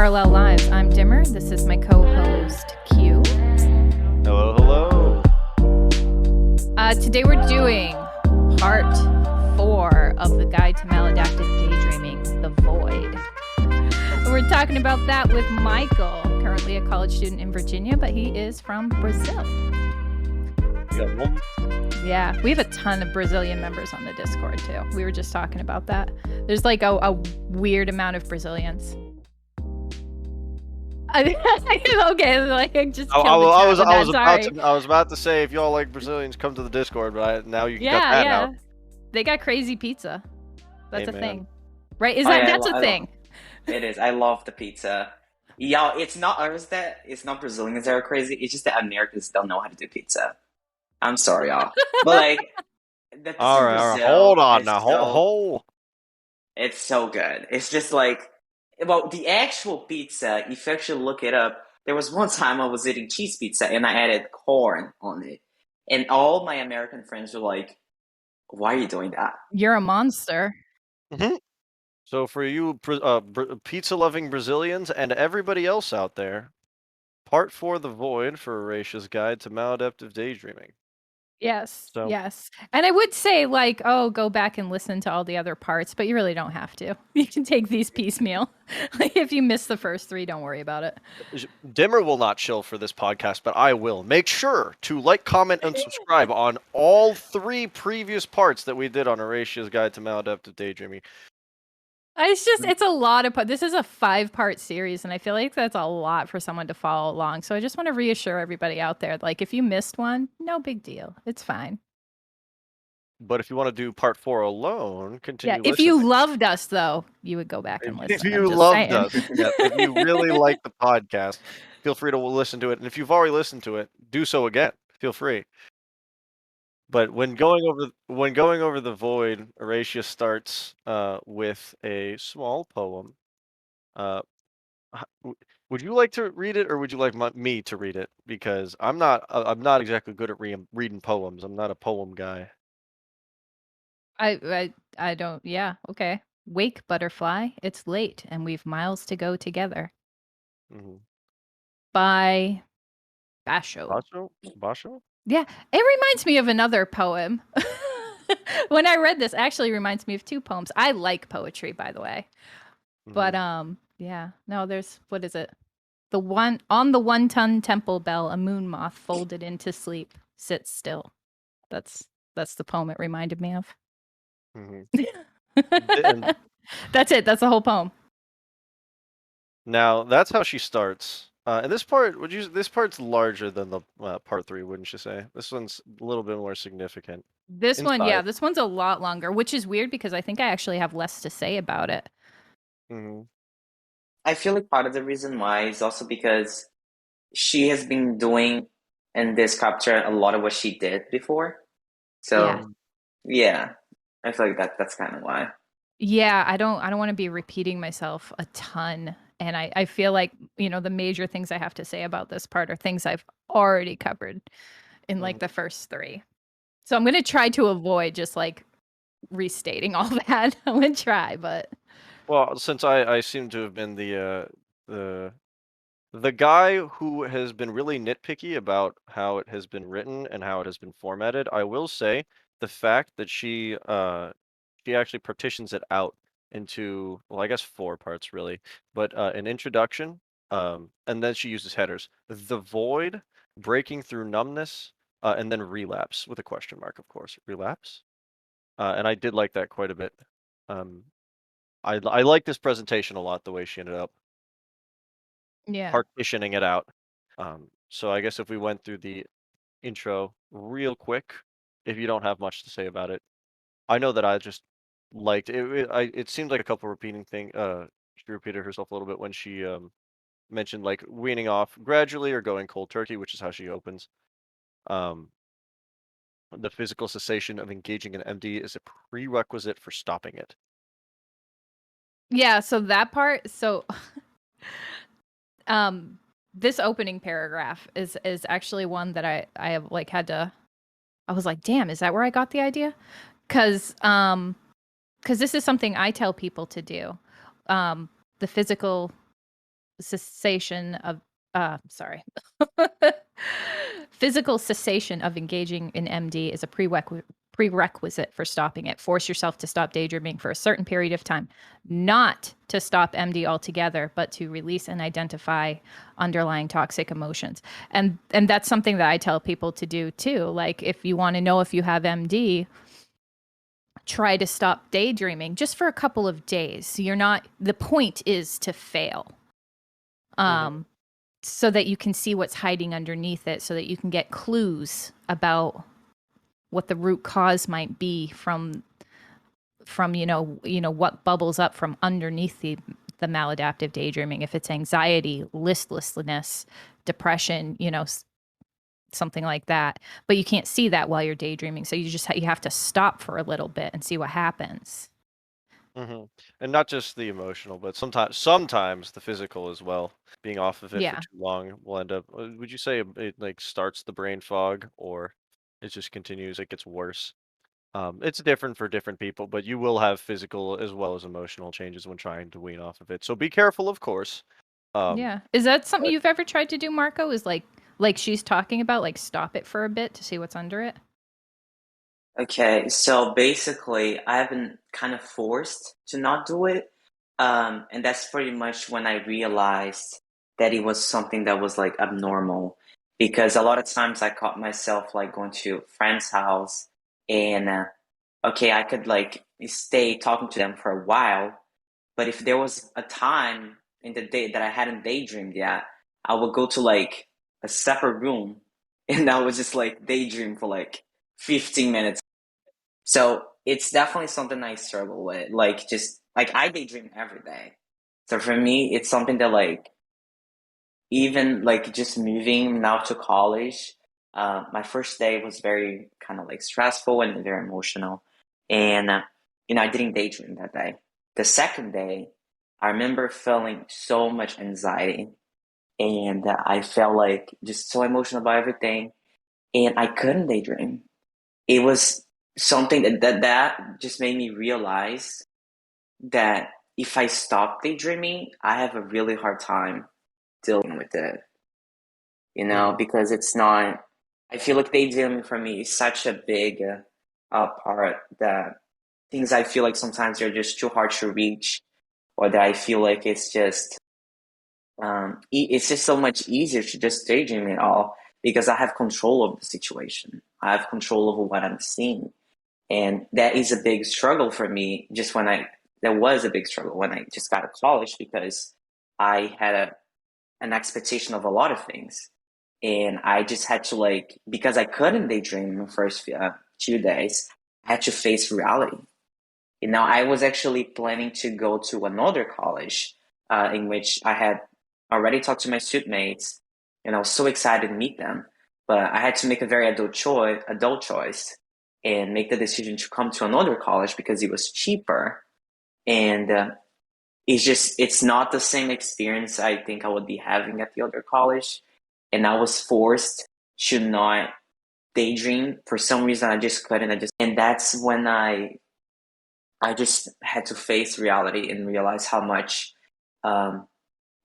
Parallel Lives. I'm Dimmer. This is my co-host, Q. Hello, hello. Today we're doing part 4 of the Guide to Maladaptive Daydreaming, The Void. We're talking about that with Michael, currently a college student in Virginia, but he is from Brazil. Yeah, we have a ton of Brazilian members on the Discord too. We were just talking about that. There's like a weird amount of Brazilians. Okay, like just I killed was about to say if y'all like Brazilians, come to the Discord, but now you got that out. They got crazy pizza. That's Hey, a man. thing, right? That's a thing? It is. I love the pizza. Y'all, it's not Brazilians that are crazy. It's just that Americans don't know how to do pizza. I'm sorry, y'all, but like the pizza All in right. Brazil, Hold on is now. it's so good. It's just like, well, the actual pizza. If you actually look it up, there was one time I was eating cheese pizza and I added corn on it, and all my American friends were like, "Why are you doing that? You're a monster." Mm-hmm. So for you pizza-loving Brazilians and everybody else out there, part 4, The Void for Ereta's Guide to Maladaptive Daydreaming. Yes, So. yes. And I would say, like, go back and listen to all the other parts, but you really don't have to. You can take these piecemeal. Like, if you miss the first 3, don't worry about it. Dimmer will not chill for this podcast, but I will. Make sure to like, comment, and subscribe on all 3 previous parts that we did on Ereta's Guide to Maladaptive Daydreaming. It's a lot of this is a 5-part series, and I feel like that's a lot for someone to follow along. So I just want to reassure everybody out there, like, if you missed one, no big deal. It's fine. But if you want to do part 4 alone, continue listening. If you loved us, though, you would go back and listen. If you loved us, if you really like the podcast, feel free to listen to it. And if you've already listened to it, do so again. Feel free. But when going over the Void, Ereta starts with a small poem. Would you like to read it, or would you like me to read it? Because I'm not exactly good at reading poems. I'm not a poem guy. I don't. Yeah. Okay. Wake, butterfly. It's late, and we've miles to go together. Mm-hmm. By Basho. Basho? Yeah, it reminds me of another poem. When I read this, actually reminds me of 2 poems. I like poetry, by the way. Mm-hmm. But yeah, no, there's, what is it? The one on the 1-ton temple bell, a moon moth folded into sleep sits still. That's the poem it reminded me of. Mm-hmm. That's it. That's the whole poem. Now that's how she starts. And this part's larger than the part 3, wouldn't you say? This one's a little bit more significant. This one's a lot longer, which is weird because I think I actually have less to say about it. Mm-hmm. I feel like part of the reason why is also because she has been doing in this chapter a lot of what she did before. So yeah I feel like that's kind of why. Yeah, I don't want to be repeating myself a ton. And I feel like, the major things I have to say about this part are things I've already covered in like the first 3. So I'm going to try to avoid just like restating all that. I'm going to try, but. Well, since I seem to have been the guy who has been really nitpicky about how it has been written and how it has been formatted, I will say the fact that she actually partitions it out into, well, I guess 4 parts really, but an introduction, and then she uses headers: the void, breaking through numbness, and then relapse with a question mark, of course. Relapse, and I did like that quite a bit. I like this presentation a lot, the way she ended up partitioning it out. So I guess if we went through the intro real quick, if you don't have much to say about it, I know that I just liked it. It seemed like a couple repeating thing. She repeated herself a little bit when she mentioned like weaning off gradually or going cold turkey, which is how she opens. The physical cessation of engaging in MD is a prerequisite for stopping it. Yeah, so that part, this opening paragraph is actually one that I have like had to, I was like, damn, is that where I got the idea? Because this is something I tell people to do. The physical cessation of sorry. Physical cessation of engaging in MD is a prerequisite for stopping it. Force yourself to stop daydreaming for a certain period of time, not to stop MD altogether, but to release and identify underlying toxic emotions. And that's something that I tell people to do too. Like, if you want to know if you have MD, try to stop daydreaming just for a couple of days. The point is to fail. So that you can see what's hiding underneath it, so that you can get clues about what the root cause might be from what bubbles up from underneath the maladaptive daydreaming. If it's anxiety, listlessness, depression, something like that. But you can't see that while you're daydreaming, so you have to stop for a little bit and see what happens. And not just the emotional, but sometimes the physical as well. Being off of it for Yeah. too long will end up. Would you say it like starts the brain fog, or it just continues? It gets worse. It's different for different people, but you will have physical as well as emotional changes when trying to wean off of it. So be careful, of course. Um, Yeah. Is that something but you've ever tried to do, Marco? Is like she's talking about, like, stop it for a bit to see what's under it? Okay, so basically, I've been kind of forced to not do it. And that's pretty much when I realized that it was something that was like abnormal. Because a lot of times I caught myself like going to a friend's house and, okay, I could like stay talking to them for a while. But if there was a time in the day that I hadn't daydreamed yet, I would go to like a separate room and I would just like daydream for like 15 minutes. So it's definitely something I struggle with. Like, just like I daydream every day. So for me, it's something that like even like just moving now to college, my first day was very kind of like stressful and very emotional. And, I didn't daydream that day. The second day, I remember feeling so much anxiety and I felt like just so emotional about everything. And I couldn't daydream. It was something that just made me realize that if I stop daydreaming, I have a really hard time dealing with it, mhm, because it's not, I feel like daydreaming for me is such a big part that things I feel like sometimes they're just too hard to reach, or that I feel like it's just so much easier to just daydream it all because I have control of the situation. I have control over what I'm seeing. And that is a big struggle for me that was a big struggle when I just got to college because I had an expectation of a lot of things. And I just had to because I couldn't daydream in the first 2 days, I had to face reality. I was actually planning to go to another college in which I had already talked to my students, and I was so excited to meet them. But I had to make a very adult choice, and make the decision to come to another college because it was cheaper. And it's not the same experience I think I would be having at the other college. And I was forced to not daydream for some reason. I just couldn't. And that's when I just had to face reality and realize how much um,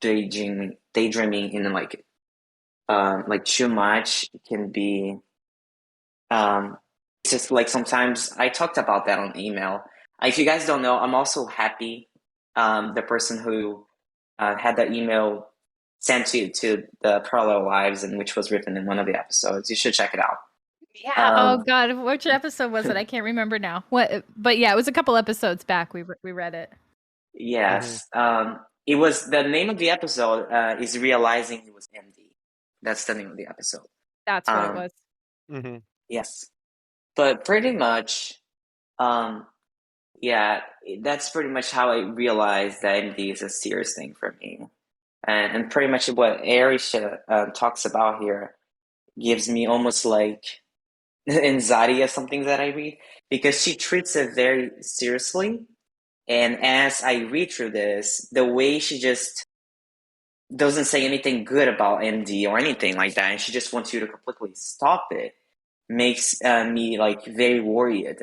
daydreaming in like too much can be. It's just like sometimes I talked about that on email. If you guys don't know, I'm also happy. The person who had that email sent to the Parallel Lives, and which was written in one of the episodes. You should check it out. Yeah. Oh God, which episode was it? I can't remember now. What? But yeah, it was a couple episodes back. We read it. mhm. Yes. It was the name of the episode is realizing he was MD. That's the name of the episode. That's what it was. Yes, but pretty much, um, yeah, that's pretty much how I realized that MD is a serious thing for me, and pretty much what Arisha talks about here gives me almost like anxiety of some things that I read because she treats it very seriously. And as I read through this, the way she just doesn't say anything good about MD or anything like that, and she just wants you to completely stop it, makes me like very worried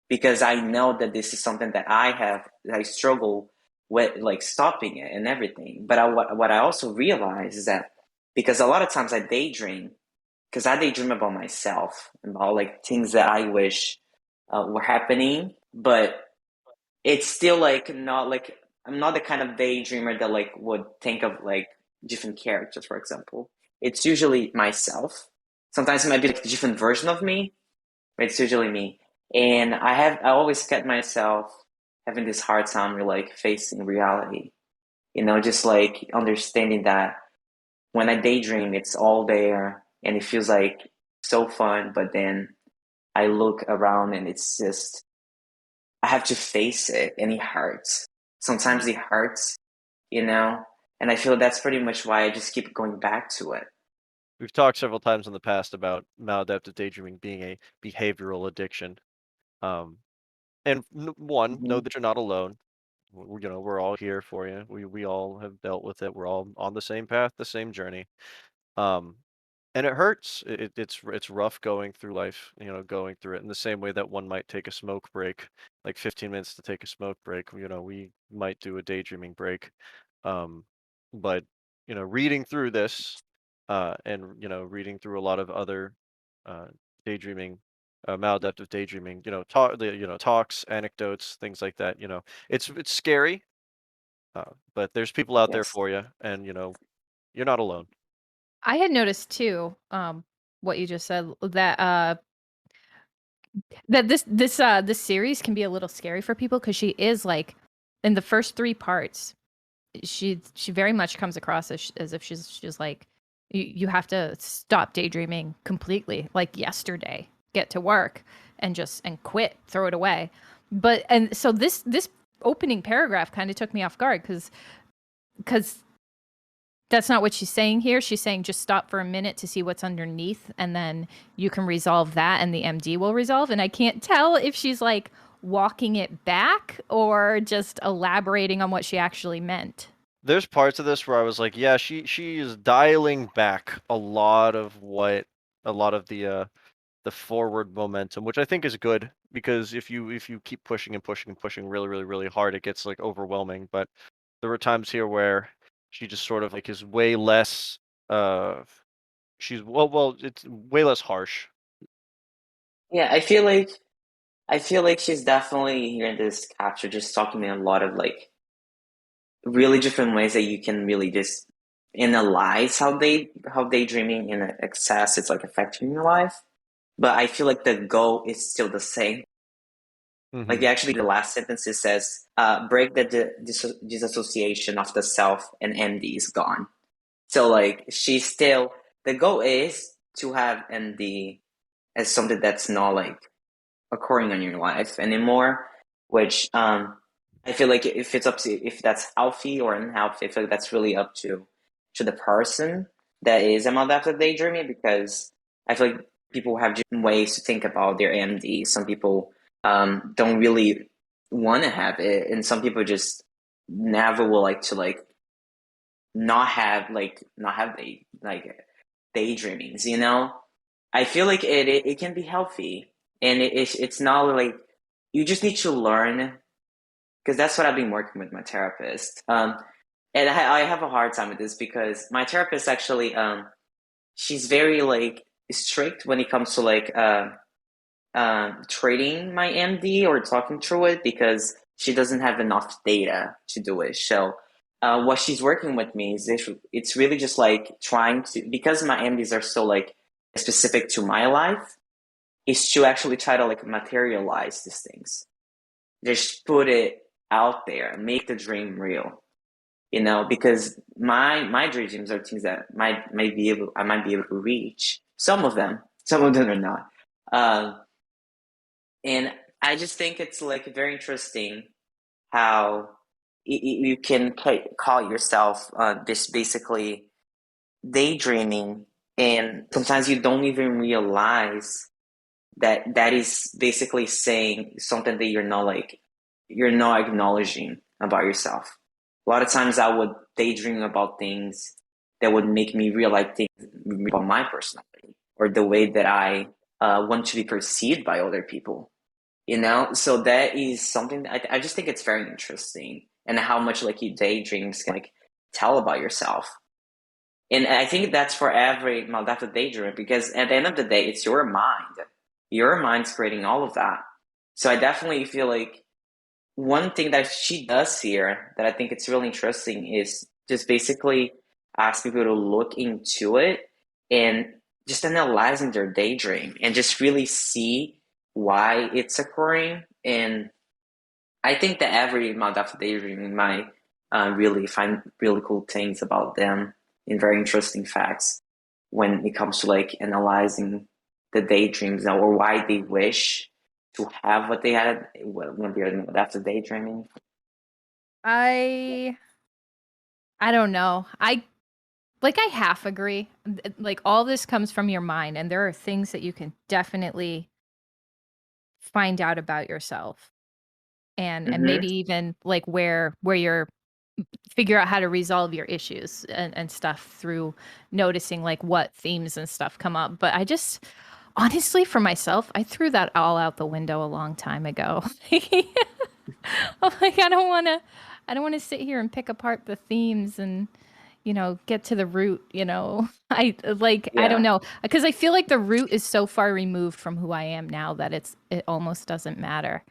because I know that this is something that I struggle like stopping it and everything. But what I also realized is that because a lot of times I daydream, because I daydream about myself, about like things that I wish were happening, but it's still like not like I'm not the kind of daydreamer that like would think of like different characters, for example. It's usually myself. Sometimes it might be like a different version of me, but it's usually me. And I always get myself having this hard time with like facing reality. Just like understanding that when I daydream, it's all there and it feels like so fun, but then I look around and it's just I have to face it and it hurts. Sometimes it hurts, and I feel that's pretty much why I just keep going back to it. We've talked several times in the past about maladaptive daydreaming being a behavioral addiction. Um, and one, know Mhm. that you're not alone. We're all here for you. We all have dealt with it. We're all on the same path, the same journey. Um, and it hurts. It's rough going through life, going through it in the same way that one might take a smoke break, like 15 minutes to take a smoke break. We might do a daydreaming break. Um, but reading through this, and reading through a lot of other uh, daydreaming, maladaptive daydreaming, talks, anecdotes, things like that. It's scary, but there's people out there Yes. for you, and you're not alone. I had noticed too, what you just said, that this series can be a little scary for people because she is like in the first three parts, she very much comes across as if she's like you have to stop daydreaming completely, like yesterday, get to work and quit, throw it away. But and so this opening paragraph kind of took me off guard because that's not what she's saying here. She's saying just stop for a minute to see what's underneath, and then you can resolve that, and the MD will resolve. And I can't tell if she's like walking it back or just elaborating on what she actually meant. There's parts of this where I was like, yeah, she is dialing back a lot of the forward momentum, which I think is good because if you keep pushing and pushing and pushing really really really hard, it gets like overwhelming. But there were times here where she just sort of like is way less uh she's well it's way less harsh. Yeah, I feel like she's definitely here in this capture, just talking in a lot of like really different ways that you can really just analyze how daydreaming in excess is like affecting your life. But I feel like the goal is still the same. Like Hmm. actually, the last sentence it says, "Break the disassociation of the self, and MD is gone." So like she's still the goal is to have MD as something that's not like occurring in your life anymore, which I feel like if it's up to if that's healthy or unhealthy, I feel like that's really up to the person that is a maladaptive daydreaming, because I feel like people have different ways to think about their AMD. Some people don't really want to have it, and some people just never will like to like not have daydreamings. I feel like it can be healthy, and it's not like you just need to learn, because that's what I've been working with my therapist. And I have a hard time with this because my therapist actually she's very like strict when it comes to like trading my MD or talking through it, because she doesn't have enough data to do it. So what she's working with me is it's really just like trying to, because my MDs are so like specific to my life, is to actually try to like materialize these things, just put it out there, make the dream real. Because my dreams are things that I might be able to reach. Some of them are not. Um, and I just think it's like very interesting how you can call yourself this basically daydreaming, and sometimes you don't even realize that that is basically saying something that you're not acknowledging about yourself. A lot of times I would daydream about things that would make me realize things about my personality or the way that I want to be perceived by other people. So that is something that I just think it's very interesting. and how much like your daydreams can like tell about yourself. And I think that's for every maladaptive daydreamer, because at the end of the day, it's your mind. Your mind's creating all of that. So I definitely feel like one thing that she does here that I think it's really interesting is just basically ask people to look into it and just analyzing their daydream and just really see why it's occurring. And I think that every maladaptive daydreaming might really find really cool things about them and very interesting facts when it comes to like analyzing the daydreams or why they wish to have what they had when they're maladaptive daydreaming. I don't know. I half agree. Like all this comes from your mind, and there are things that you can definitely find out about yourself, and maybe even like where you're figure out how to resolve your issues and stuff through noticing like what themes and stuff come up. But I just honestly, for myself, I threw that all out the window a long time ago. I'm like, I don't want to sit here and pick apart the themes and get to the root. I don't Yeah. know, because I feel like the root is so far removed from who I am now that it almost doesn't matter.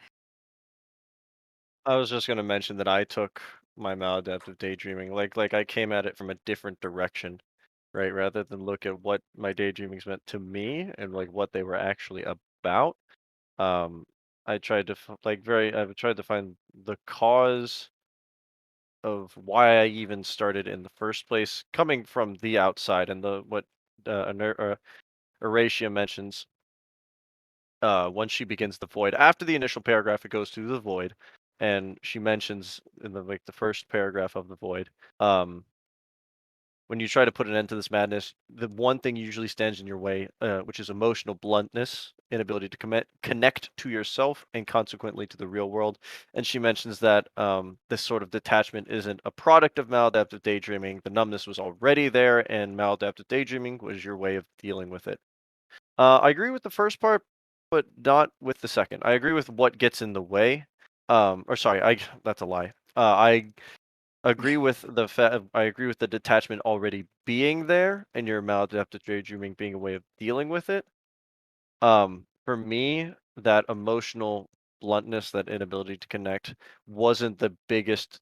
I was just gonna mention that I took my maladaptive daydreaming, like I came at it from a different direction, right? Rather than look at what my daydreamings meant to me and like what they were actually about. Um, I tried to I tried to find the cause of why I even started in the first place, coming from the outside, and the what Eretaia mentions. Once she begins the void, after the initial paragraph, it goes through the void, and she mentions in the first paragraph of the void, when you try to put an end to this madness, the one thing usually stands in your way, which is emotional bluntness, inability to connect to yourself and consequently to the real world. And she mentions that this sort of detachment isn't a product of maladaptive daydreaming. The numbness was already there, and maladaptive daydreaming was your way of dealing with it. I agree with the first part, but not with the second. I agree with what gets in the way. Or sorry, I that's a lie. I agree with I agree with the detachment already being there, and your maladaptive daydreaming being a way of dealing with it. For me, that emotional bluntness, that inability to connect, wasn't the biggest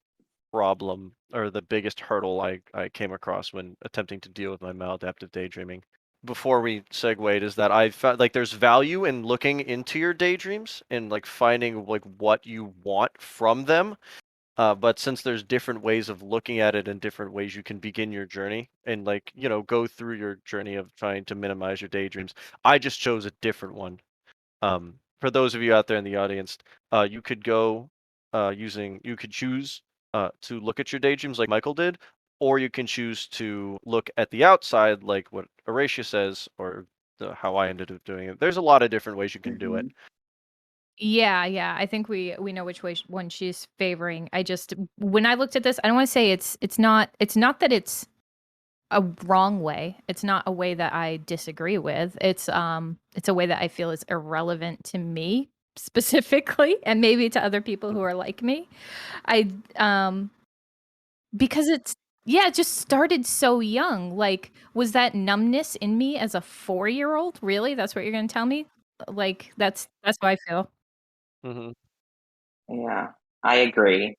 problem or the biggest hurdle I came across when attempting to deal with my maladaptive daydreaming. Before we segued, is that I found like there's value in looking into your daydreams and like finding like what you want from them. But since there's different ways of looking at it and different ways you can begin your journey and like, go through your journey of trying to minimize your daydreams, I just chose a different one. For those of you out there in the audience, you could go you could choose to look at your daydreams like Michael did, or you can choose to look at the outside like what Eretaia says, or how I ended up doing it. There's a lot of different ways you can do it. Yeah. I think we know which one she's favoring. I just, when I looked at this, I don't want to say it's not that it's a wrong way. It's not a way that I disagree with. It's a way that I feel is irrelevant to me specifically, and maybe to other people who are like me. I because it just started so young. Like, was that numbness in me as a 4-year-old? Really? That's what you're gonna tell me? Like, that's how I feel. Hmm. Yeah, I agree.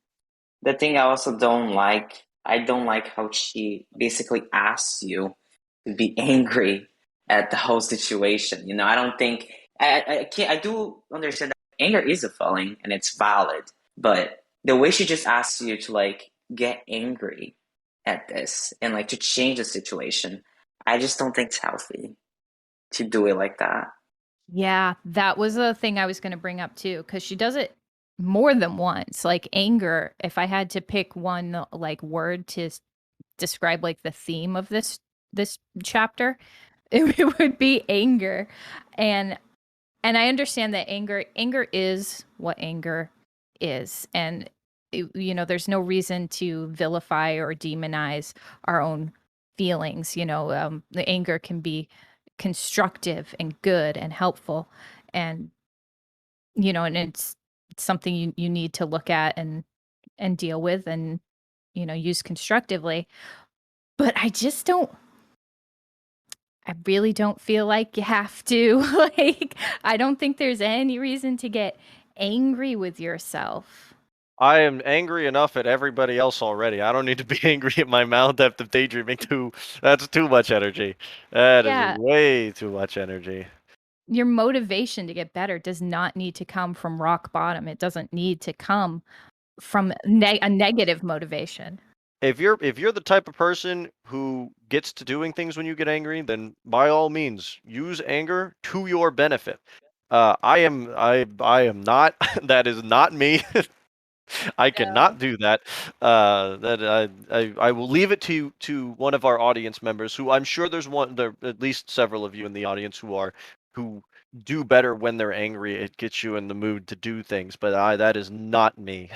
The thing I also don't like, I don't like how she basically asks you to be angry at the whole situation. I don't think I can't. I do understand that anger is a feeling and it's valid, but the way she just asks you to like get angry at this and like to change the situation, I just don't think it's healthy to do it like that. Yeah, that was a thing I was gonna bring up too, because she does it more than once. Like anger, if I had to pick one like word to describe like the theme of this chapter, it would be anger. And I understand that anger is what anger is. And there's no reason to vilify or demonize our own feelings. The anger can be constructive and good and helpful, and and it's something you need to look at and and deal with and, use constructively. But I really don't feel like you have to. Like, I don't think there's any reason to get angry with yourself. I am angry enough at everybody else already. I don't need to be angry at my maladaptive daydreaming too. That's too much energy. That is Yeah. way too much energy. Your motivation to get better does not need to come from rock bottom. It doesn't need to come from a negative motivation. If you're the type of person who gets to doing things when you get angry, then by all means use anger to your benefit. I am not. That is not me. I cannot do that. I will leave it to one of our audience members, who I'm sure there at least several of you in the audience who do better when they're angry. It gets you in the mood to do things, but that is not me.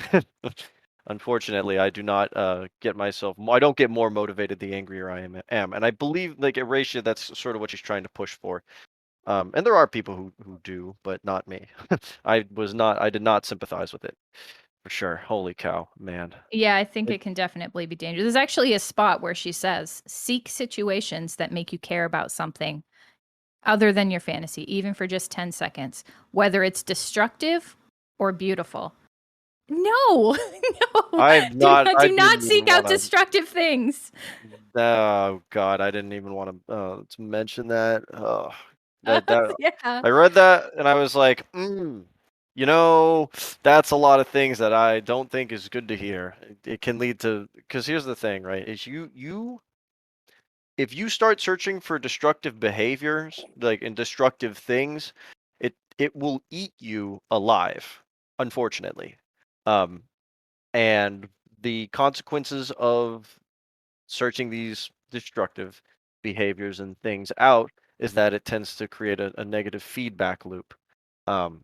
Unfortunately, I do not get myself. I don't get more motivated the angrier I am, and I believe, like Eretaia, that's sort of what she's trying to push for. And there are people who do, but not me. I did not sympathize with it. For sure. Holy cow, man. Yeah, I think It- it can definitely be dangerous. There's actually a spot where she says, seek situations that make you care about something other than your fantasy, even for just 10 seconds, whether it's destructive or beautiful. No, no, I do not didn't seek even out want to. destructive things. Oh God, I didn't even want to mention that. That Yeah. I read that and I was like, you know, that's a lot of things that I don't think is good to hear. It can lead to, because here's the thing, right? Is if you start searching for destructive behaviors, like in destructive things, it will eat you alive, unfortunately. Um, and the consequences of searching these destructive behaviors and things out is that it tends to create a negative feedback loop. Um,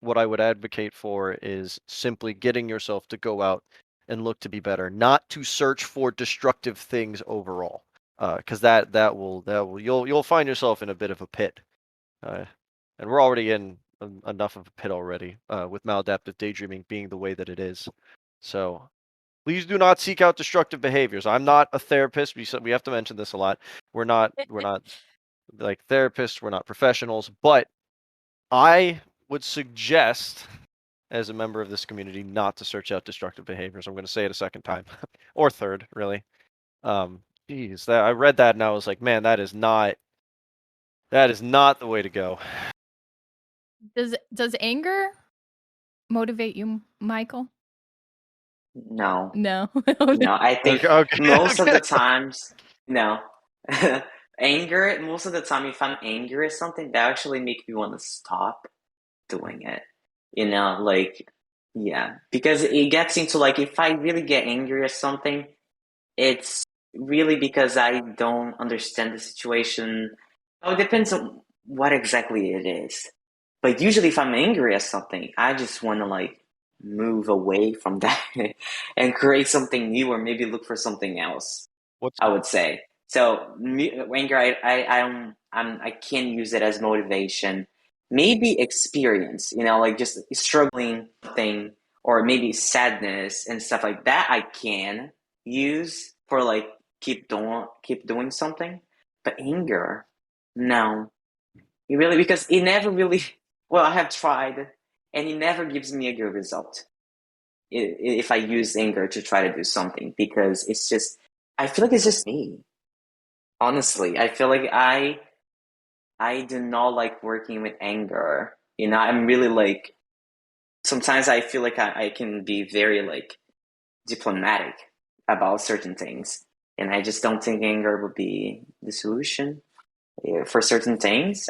what I would advocate for is simply getting yourself to go out and look to be better, not to search for destructive things overall, because that will you'll find yourself in a bit of a pit, and we're already in enough of a pit already, with maladaptive daydreaming being the way that it is. So please do not seek out destructive behaviors. I'm not a therapist. We have to mention this a lot. We're not like therapists. We're not professionals. But I would suggest, as a member of this community, not to search out destructive behaviors. I'm going to say it a second time, or third, really. Geez, that I read that and I was like, man, that is not the way to go. Does anger motivate you, Michael? No. No. No, I think Okay, okay, most of the okay. times, no. Anger, most of the time, if I'm angry at something, that actually makes me want to stop doing it. Like, yeah. Because it gets into like, if I really get angry at something, it's really because I don't understand the situation. Oh, it depends on what exactly it is. But usually, if I'm angry at something, I just want to like move away from that and create something new, or maybe look for something else. What's I would say so. Anger, I can't use it as motivation. Maybe experience, like just struggling thing, or maybe sadness and stuff like that. I can use for like keep doing something, but anger, no. It really, because it never really. Well, I have tried, and it never gives me a good result if I use anger to try to do something, because it's just. I feel like it's just me. Honestly, I feel like I do not like working with anger. I'm really like, sometimes I feel like I can be very like diplomatic about certain things, and I just don't think anger would be the solution for certain things.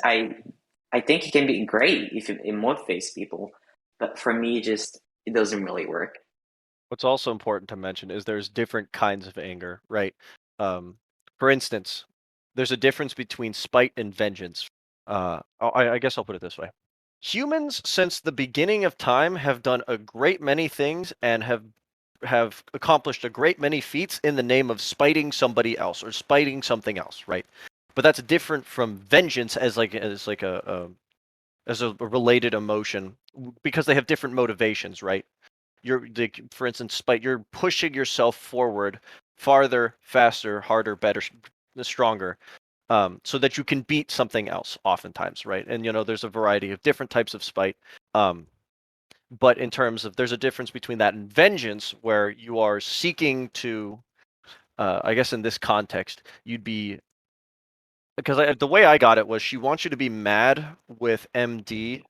I think it can be great if it motivates people, but for me, it doesn't really work. What's also important to mention is there's different kinds of anger, right? Um, for instance, there's a difference between spite and vengeance. I guess I'll put it this way. Humans, since the beginning of time, have done a great many things and have accomplished a great many feats in the name of spiting somebody else or spiting something else, right? But that's different from vengeance as a related emotion, because they have different motivations, right? for instance, spite, you're pushing yourself forward farther, faster, harder, better, stronger, so that you can beat something else oftentimes, right? And there's a variety of different types of spite. But in terms of, there's a difference between that and vengeance, where you are seeking to, I guess in this context, you'd be, because the way I got it was, she wants you to be mad with MD,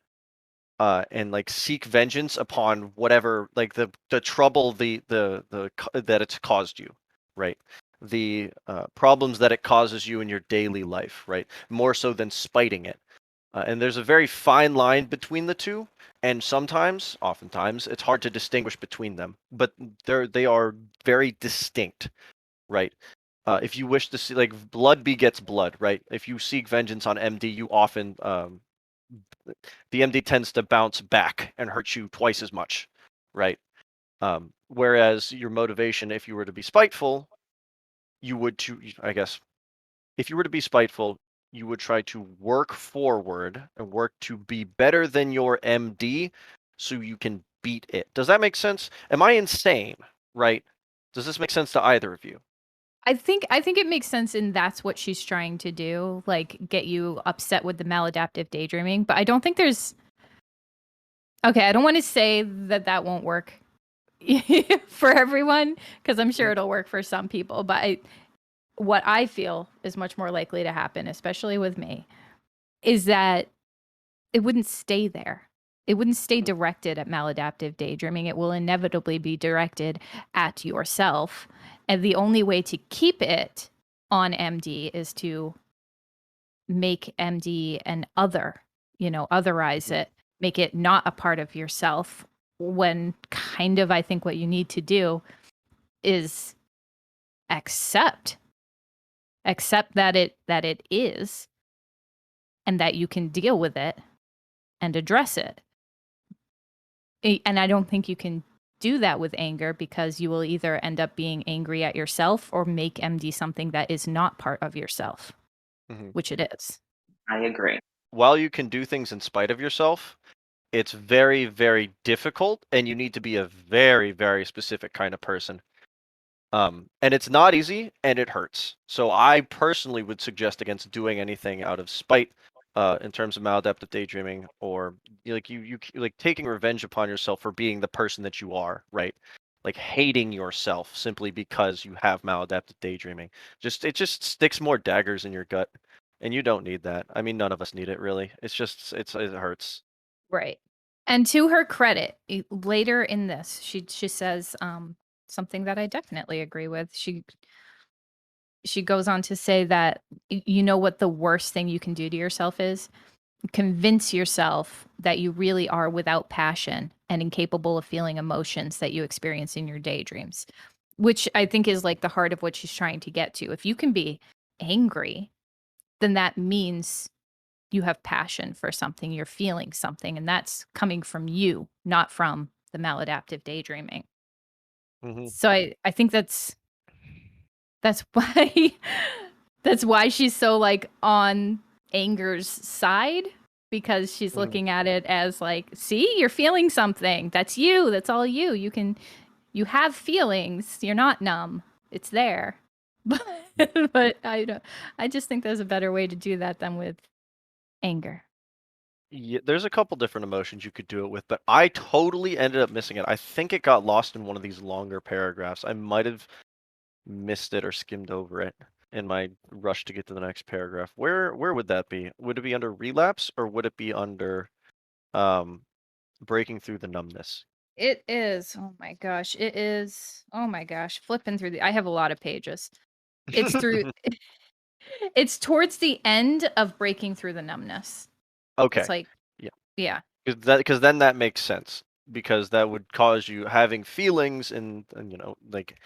and like seek vengeance upon whatever, like the trouble, that it's caused you, right? The problems that it causes you in your daily life, right? More so than spiting it. And there's a very fine line between the two, and oftentimes, it's hard to distinguish between them. But they are very distinct, right? If you wish to see, like, blood begets blood, right? If you seek vengeance on MD, you often, the MD tends to bounce back and hurt you twice as much, right? Whereas your motivation, if you were to be spiteful, I guess, if you were to be spiteful, you would try to work forward and work to be better than your MD so you can beat it. Does that make sense? Am I insane, right? Does this make sense to either of you? I think it makes sense, and that's what she's trying to do, like get you upset with the maladaptive daydreaming. But I don't think there's. Okay, I don't want to say that won't work for everyone, because I'm sure it'll work for some people. But what I feel is much more likely to happen, especially with me, is that it wouldn't stay there. It wouldn't stay directed at maladaptive daydreaming. It will inevitably be directed at yourself. And the only way to keep it on MD is to make MD an other, otherize it, make it not a part of yourself, when kind of I think what you need to do is accept that it is, and that you can deal with it and address it. And I don't think you can do that with anger, because you will either end up being angry at yourself or make MD something that is not part of yourself, which it is. I agree. While you can do things in spite of yourself, it's very, very difficult, and you need to be a very, very specific kind of person. And it's not easy, and it hurts. So I personally would suggest against doing anything out of spite, in terms of maladaptive daydreaming, or you like taking revenge upon yourself for being the person that you are, right? Like hating yourself simply because you have maladaptive daydreaming. It just sticks more daggers in your gut, and you don't need that. I mean, none of us need it really. It hurts. Right. And to her credit, later in this, she says something that I definitely agree with. She goes on to say that, you know what the worst thing you can do to yourself is? Convince yourself that you really are without passion and incapable of feeling emotions that you experience in your daydreams, which I think is like the heart of what she's trying to get to. If you can be angry, then that means you have passion for something, you're feeling something, and that's coming from you, not from the maladaptive daydreaming. So I think that's why that's why she's so like on anger's side, because she's looking at it as like, see, you're feeling something. That's you. That's all you. You have feelings. You're not numb. It's there. But I just think there's a better way to do that than with anger. Yeah, there's a couple different emotions you could do it with, but I totally ended up missing it. I think it got lost in one of these longer paragraphs. I might have missed it or skimmed over it in my rush to get to the next paragraph. Where would that be? Would it be under relapse, or would it be under breaking through the numbness? It is. Oh my gosh. It is. Oh my gosh. Flipping through I have a lot of pages. It's through it's towards the end of breaking through the numbness. Okay. It's like, Yeah. yeah. Because then that makes sense, because that would cause you having feelings, and like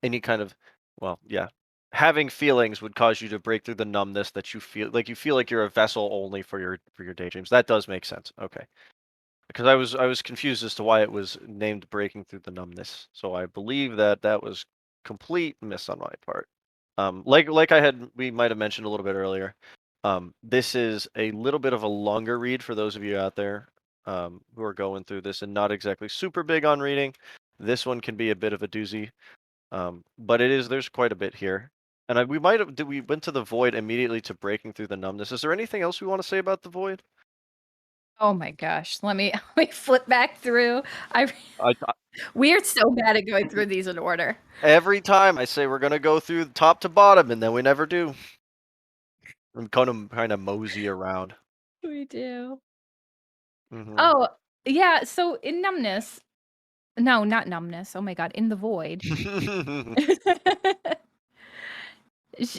any kind of, well, yeah, having feelings would cause you to break through the numbness, that you feel like you're a vessel only for your daydreams. That does make sense. Okay. Because I was confused as to why it was named breaking through the numbness. So I believe that was complete miss on my part. Like we might have mentioned a little bit earlier. This is a little bit of a longer read for those of you out there who are going through this and not exactly super big on reading, this one can be a bit of a doozy. But there's quite a bit here. And we went to the void immediately to breaking through the numbness. Is there anything else we want to say about the void? Oh my gosh. Let me flip back through. I, We are so bad at going through these in order. every time I say we're gonna go through top to bottom, and then we never do. I'm kind of mosey around. We do. Mm-hmm. Oh, yeah. So in numbness, no, not numbness. Oh my God. In the void.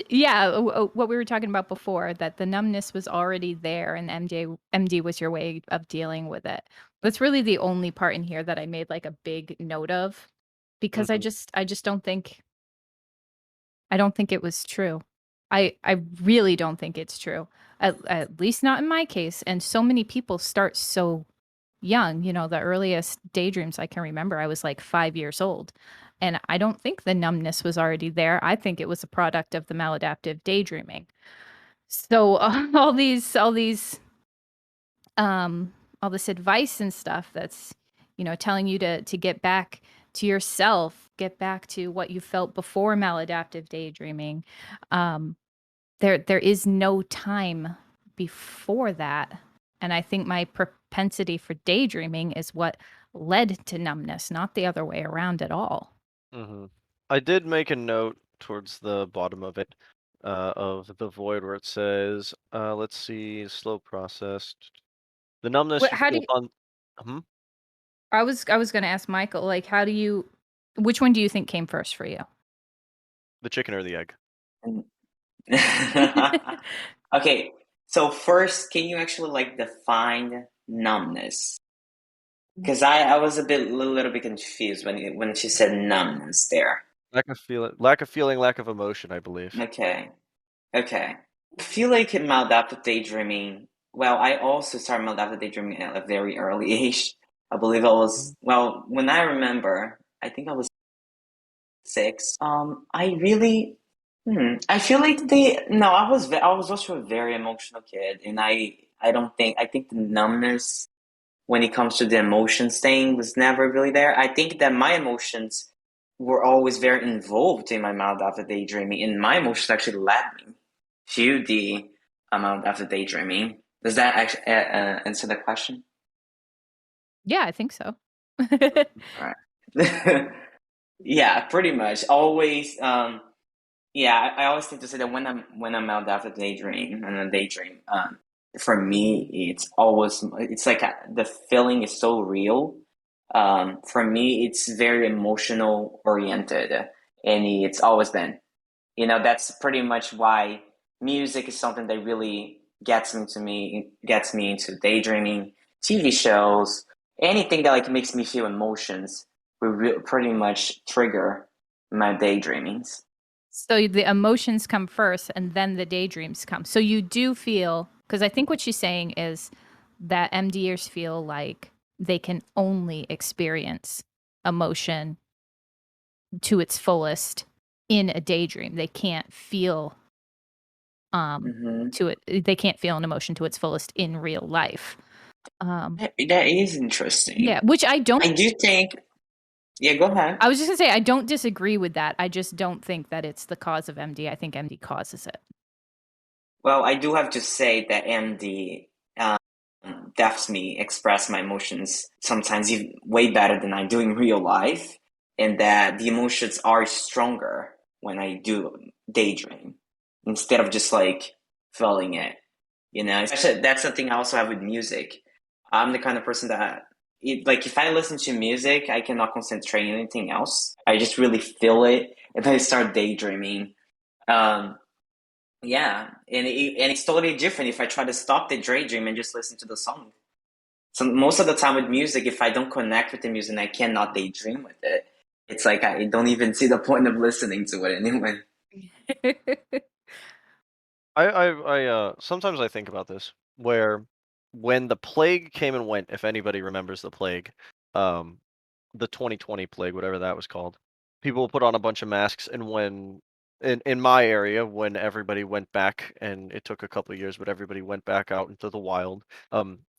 Yeah, what we were talking about before, that the numbness was already there and MD was your way of dealing with it. That's really the only part in here that I made like a big note of, because I just don't think it was true. I really don't think it's true. At least not in my case. And so many people start so young. The earliest daydreams I can remember, I was like 5 years old. And I don't think the numbness was already there. I think it was a product of the maladaptive daydreaming. So all this advice and stuff that's, telling you to get back to yourself, get back to what you felt before maladaptive daydreaming. There is no time before that. And I think my propensity for daydreaming is what led to numbness, not the other way around at all. Mm-hmm. I did make a note towards the bottom of it, of the void where it says, let's see, slow process. The numbness you How do feel you, on. Hmm? I was going to ask Michael, like, which one do you think came first for you? The chicken or the egg? Okay, so first, can you actually like define numbness? Because I was a little bit confused when she said numbness there. Lack of feeling, lack of emotion, I believe. Okay, okay. I feel like in Maladaptive Daydreaming, well, I also started Maladaptive Daydreaming at a very early age. I believe I was, well, when I remember, I think I was 6. I really, I feel like no, I was also a very emotional kid, and I think the numbness when it comes to the emotions thing was never really there. I think that my emotions were always very involved in my Maladaptive Daydreaming, and my emotions actually led me to the Maladaptive Daydreaming. Does that actually answer the question? Yeah, I think so. All right. Yeah, pretty much. Always. Yeah, I always think to say that when I'm out after daydream and a daydream, for me it's like the feeling is so real. For me, it's very emotional oriented, and it's always been. That's pretty much why music is something that really gets me into daydreaming. TV shows, anything that like makes me feel emotions will pretty much trigger my daydreamings. So the emotions come first and then the daydreams come. So you do feel, because I think what she's saying is that MDers feel like they can only experience emotion to its fullest in a daydream. They can't feel Mm-hmm. they can't feel an emotion to its fullest in real life. That is interesting. Yeah, which I don't. I do think. Yeah, go ahead. I was just gonna say I don't disagree with that. I just don't think that it's the cause of MD. I think MD causes it. Well, I do have to say that MD lets me express my emotions sometimes even way better than I do in real life, and that the emotions are stronger when I do daydream instead of just like feeling it. Especially that's the thing I also have with music. I'm the kind of person that like if I listen to music, I cannot concentrate on anything else. I just really feel it, and then I start daydreaming. Um, yeah, and it's totally different if I try to stop the daydream and just listen to the song. So most of the time with music, if I don't connect with the music, I cannot daydream with it. It's like I don't even see the point of listening to it anyway. I sometimes I think about this, where when the plague came and went, if anybody remembers the plague, um, the 2020 plague, whatever that was called, people put on a bunch of masks, and when in my area, when everybody went back, and it took a couple of years, but everybody went back out into the wild,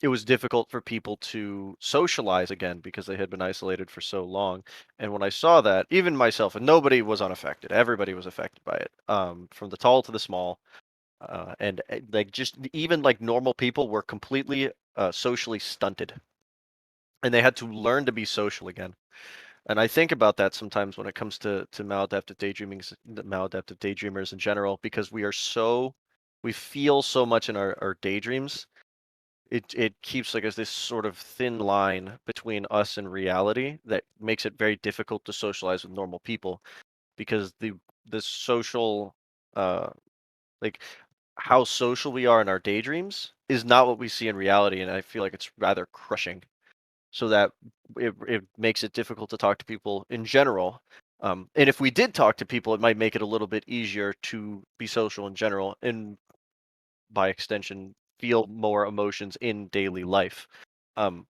it was difficult for people to socialize again because they had been isolated for so long. And when I saw that, even myself, and nobody was unaffected, everybody was affected by it, from the tall to the small, and like just even like normal people were completely socially stunted, and they had to learn to be social again. And I think about that sometimes when it comes to maladaptive daydreaming, maladaptive daydreamers in general, because we feel so much in our daydreams. It keeps like as this sort of thin line between us and reality that makes it very difficult to socialize with normal people, because the social uh like how social we are in our daydreams is not what we see in reality, and I feel like it's rather crushing, so that it makes it difficult to talk to people in general. And if we did talk to people, it might make it a little bit easier to be social in general, and by extension, feel more emotions in daily life. Um,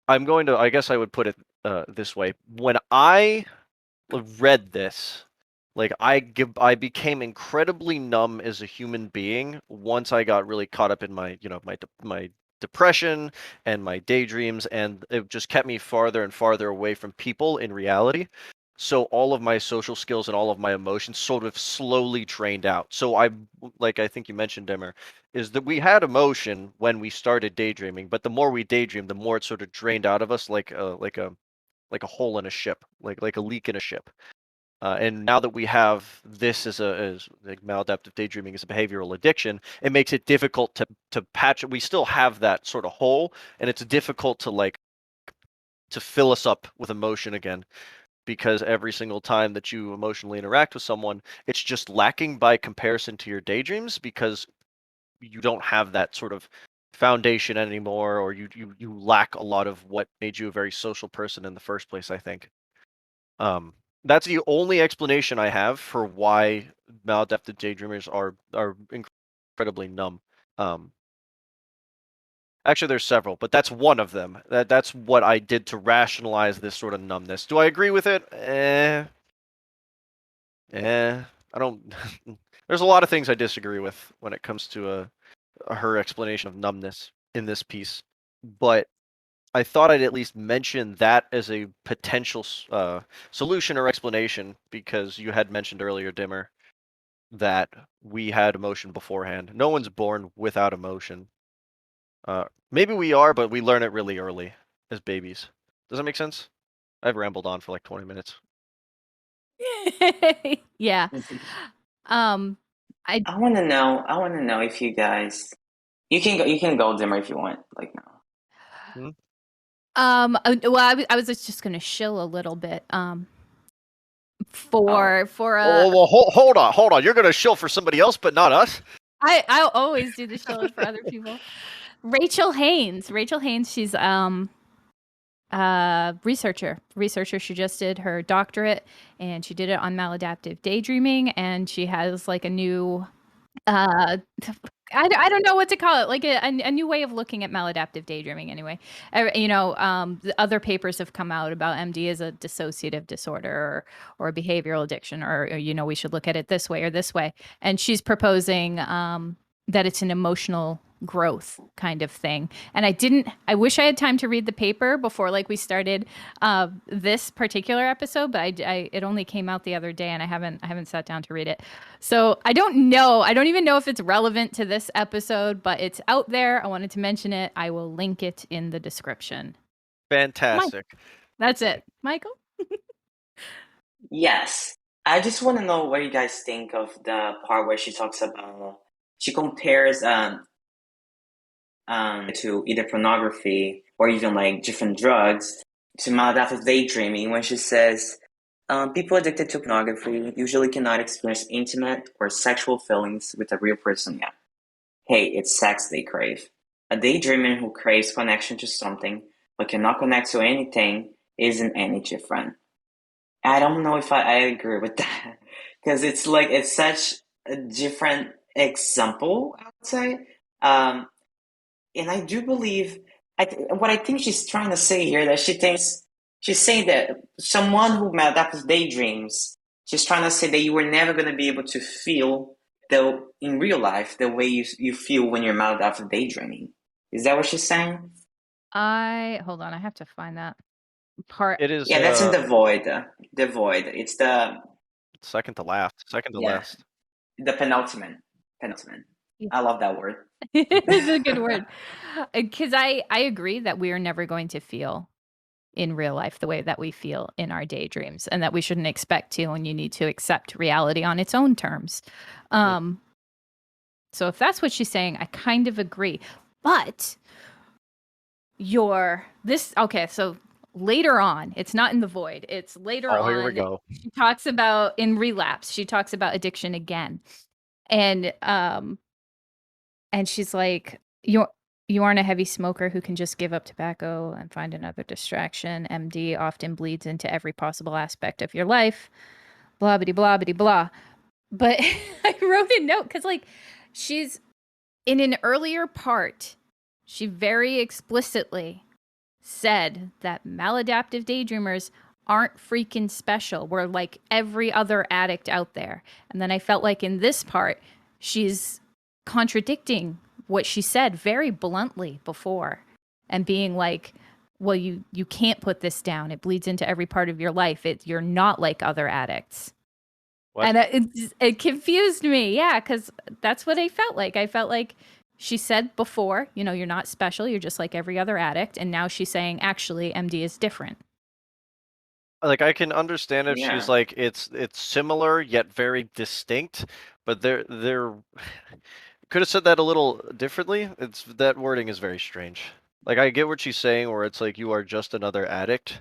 I guess I would put it this way. When I read this, like I became incredibly numb as a human being once I got really caught up in my, my depression and my daydreams, and it just kept me farther and farther away from people in reality. So all of my social skills and all of my emotions sort of slowly drained out. So like I think you mentioned, Dimmer, is that we had emotion when we started daydreaming, but the more we daydreamed, the more it sort of drained out of us, like a hole in a ship, like a leak in a ship. And now that we have this as like maladaptive daydreaming as a behavioral addiction, it makes it difficult to patch it. We still have that sort of hole, and it's difficult to fill us up with emotion again, because every single time that you emotionally interact with someone, it's just lacking by comparison to your daydreams, because you don't have that sort of foundation anymore, or you lack a lot of what made you a very social person in the first place, I think. Um, that's the only explanation I have for why maladaptive daydreamers are incredibly numb. Um, Actually, there's several, but that's one of them. That's what I did to rationalize this sort of numbness. Do I agree with it? I don't. There's a lot of things I disagree with when it comes to her explanation of numbness in this piece, but I thought I'd at least mention that as a potential solution or explanation, because you had mentioned earlier, Dimmer, that we had emotion beforehand. No one's born without emotion. Maybe we are, but we learn it really early as babies. Does that make sense? I've rambled on for like 20 minutes. Yeah. I I want to know. I want to know if you guys. You can go. You can go dimmer if you want. Like now. Hmm? well, I was just gonna shill a little bit. For Well, hold on. You're gonna shill for somebody else, but not us. I always do the shilling for other people. Rachel Haynes. She's researcher. She just did her doctorate, and she did it on maladaptive daydreaming, and she has like a new I don't know what to call it, like a new way of looking at maladaptive daydreaming anyway. The other papers have come out about MD as a dissociative disorder, or a behavioral addiction, or we should look at it this way or this way. And she's proposing that it's an emotional growth kind of thing. And I wish I had time to read the paper before like we started this particular episode, but it only came out the other day, and I haven't sat down to read it. So I don't know. I don't even know if it's relevant to this episode, but it's out there. I wanted to mention it. I will link it in the description. Fantastic. That's it. Michael? Yes. I just want to know what you guys think of the part where she talks about. She compares to either pornography or even like different drugs to maladaptive daydreaming, when she says people addicted to pornography usually cannot experience intimate or sexual feelings with a real person yet. Hey, it's sex they crave. A daydreamer who craves connection to something but cannot connect to anything isn't any different. I don't know if I agree with that because it's such a different example, I would say. Um, and I do believe what I think she's trying to say here, that she thinks she's saying that someone who maladaptive daydreams she's trying to say that you were never going to be able to feel in real life the way you feel when you're maladaptive daydreaming. Is that what she's saying? Hold on, I have to find that part. It is Yeah, that's in the void. The void. It's the second to last. Second to yeah, last. the penultimate. Penultimate. Yeah. I love that word. It's a good word. Because I agree that we are never going to feel in real life the way that we feel in our daydreams, and that we shouldn't expect to, and you need to accept reality on its own terms. So if that's what she's saying, I kind of agree. But okay, so later on, it's not in the void, it's later on. Here we go. She talks about in relapse, she talks about addiction again. And she's like, you aren't a heavy smoker who can just give up tobacco and find another distraction. MD often bleeds into every possible aspect of your life. Blah, blah, blah, blah. But I wrote a note because, like, she's in an earlier part, she very explicitly said that maladaptive daydreamers aren't freaking special. We're like every other addict out there. And then I felt like in this part, she's contradicting what she said very bluntly before and being like, well, you can't put this down. It bleeds into every part of your life. You're not like other addicts. What? And it confused me. Yeah, because that's what I felt like. I felt like she said before, you're not special. You're just like every other addict. And now she's saying, actually, MD is different. Like, I can understand if Yeah. she's like, it's similar yet very distinct, but they're could have said that a little differently. That wording is very strange. Like, I get what she's saying, where it's like you are just another addict,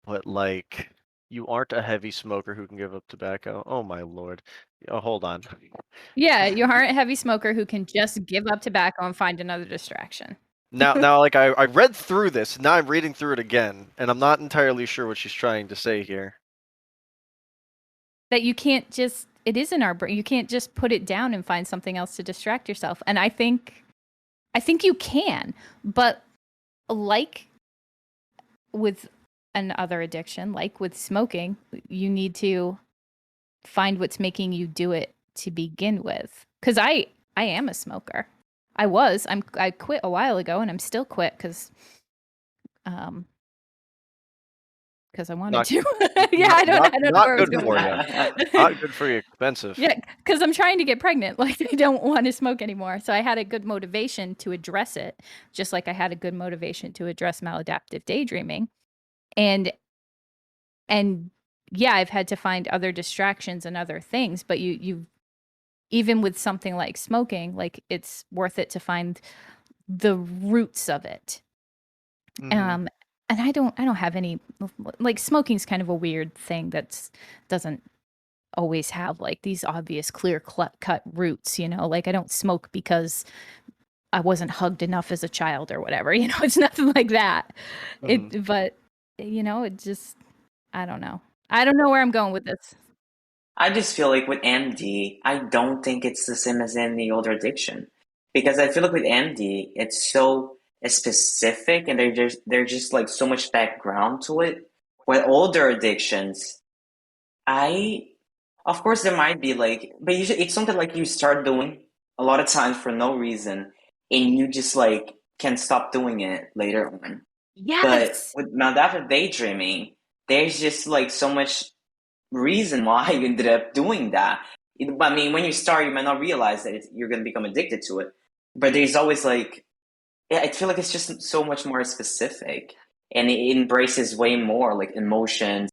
but like you aren't a heavy smoker who can give up tobacco. Oh my lord. Oh, hold on. Yeah, you aren't a heavy smoker who can just give up tobacco and find another distraction. Now, like I read through this, now I'm reading through it again, and I'm not entirely sure what she's trying to say here. That you can't just, it is in our brain. You can't just put it down and find something else to distract yourself. And I think you can, but like with another addiction, like with smoking, you need to find what's making you do it to begin with. Because I am a smoker. I quit a while ago, and I'm still quit because I wanted to. Yeah, I don't know where I was good going for with you. that. Not good for you. Expensive. Yeah, because I'm trying to get pregnant. Like, I don't want to smoke anymore. So I had a good motivation to address it, just like I had a good motivation to address maladaptive daydreaming. And yeah, I've had to find other distractions and other things, but you even with something like smoking, like, it's worth it to find the roots of it. Mhm. And I don't have any, like, smoking's kind of a weird thing that doesn't always have like these obvious clear cut roots, like, I don't smoke because I wasn't hugged enough as a child or whatever, it's nothing like that. Mhm. But it just, I don't know where I'm going with this. I just feel like with MD, I don't think it's the same as any other addiction, because I feel like with MD, it's so specific, and there's just like so much background to it. With older addictions, I of course there might be like, but it's something like you start doing a lot of times for no reason, and you just like can't stop doing it later on. But Yes. with maladaptive daydreaming, there's just like so much reason why you ended up doing that. I mean, when you start, you might not realize that you're going to become addicted to it. But there's always like, yeah, I feel like it's just so much more specific, and it embraces way more like emotions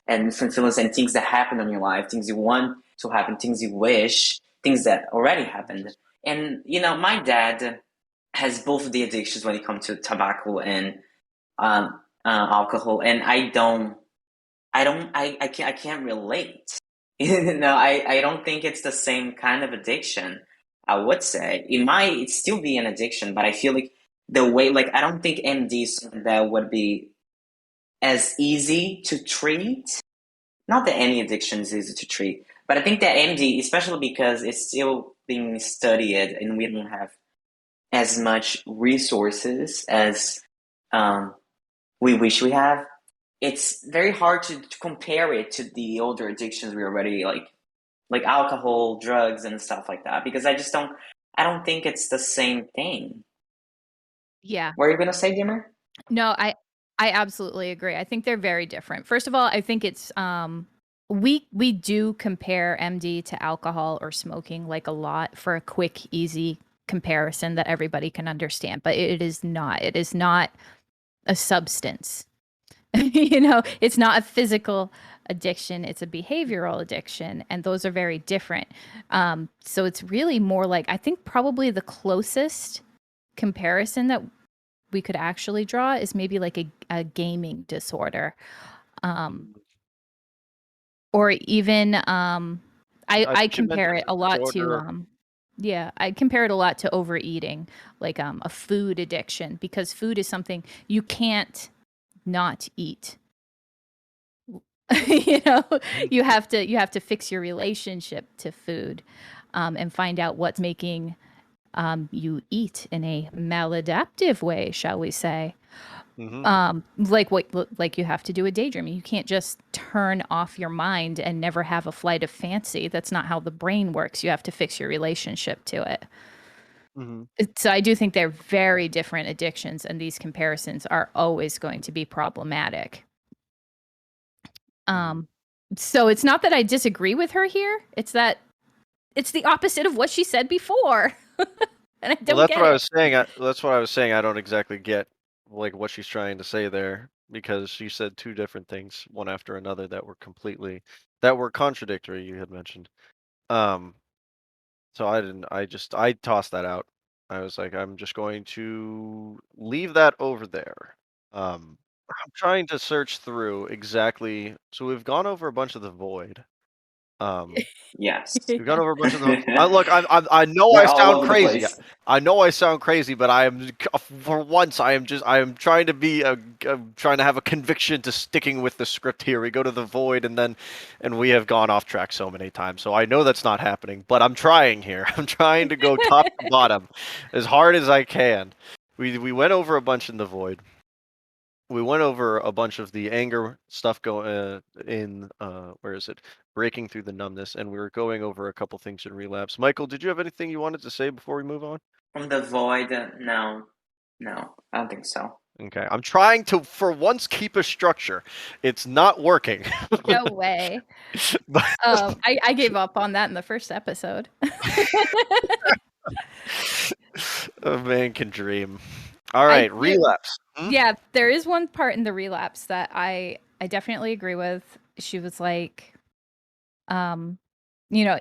and different feelings and things that happen in your life, things you want to happen, things you wish, things that already happened. And my dad has both of the addictions when it comes to tobacco and alcohol, and I can't relate. I don't think it's the same kind of addiction. I would say it might still be an addiction, but I feel like the way, like, I don't think MD is something that would be as easy to treat. Not that any addiction is easy to treat, but I think that MD, especially because it's still being studied and we don't have as much resources as we wish we have, it's very hard to compare it to the older addictions we already like alcohol, drugs, and stuff like that, because I don't think it's the same thing. Yeah. What are you gonna say, Dimmer? No, I absolutely agree. I think they're very different. First of all, I think it's we do compare MD to alcohol or smoking like a lot for a quick, easy comparison that everybody can understand, but it is not. It is not a substance. You know, it's not a physical addiction, it's a behavioral addiction, and those are very different. So it's really more like, I think probably the closest comparison that we could actually draw is maybe like a gaming disorder. Um, or even I I think you compare mentioned it a a lot to disorder. yeah, I compare it a lot to overeating, like a food addiction, because food is something you can't not eat. You know, Mhm. you have to fix your relationship to food, and find out what's making you eat in a maladaptive way, shall we say. Mhm. Like you have to do a daydreaming. You can't just turn off your mind and never have a flight of fancy. That's not how the brain works. You have to fix your relationship to it. Mhm. So I do think they're very different addictions, and these comparisons are always going to be problematic. Mhm. Um, so it's not that I disagree with her here. It's that it's the opposite of what she said before, and I Well, don't that's get what I it. was saying. That's what I was saying. I don't exactly get like what she's trying to say there because she said two different things, one after another, that were contradictory. You had mentioned. Um, so I didn't. I tossed that out. I was like, I'm just going to leave that over there. I'm trying to search through exactly. So we've gone over a bunch of the void. Um, Yes. We've gone over a bunch of the. Look, I know I They're all sound over the crazy. place. I know I sound crazy, but I am for once I am trying to be trying to have a conviction to sticking with the script here. We go to the void and we have gone off track so many times. So I know that's not happening, but I'm trying here. I'm trying to go top to bottom as hard as I can. We went over a bunch in the void. We went over a bunch of the anger stuff in where is it? Breaking through the numbness, and we were going over a couple things in relapse. Michael, did you have anything you wanted to say before we move on? From the void, no, no, I don't think so. Okay, I'm trying to for once keep a structure. It's not working. No way. But I gave up on that in the first episode. a man can dream. All I right, do. relapse. Hmm? Yeah, there is one part in the relapse that I definitely agree with. She was like, um, you know,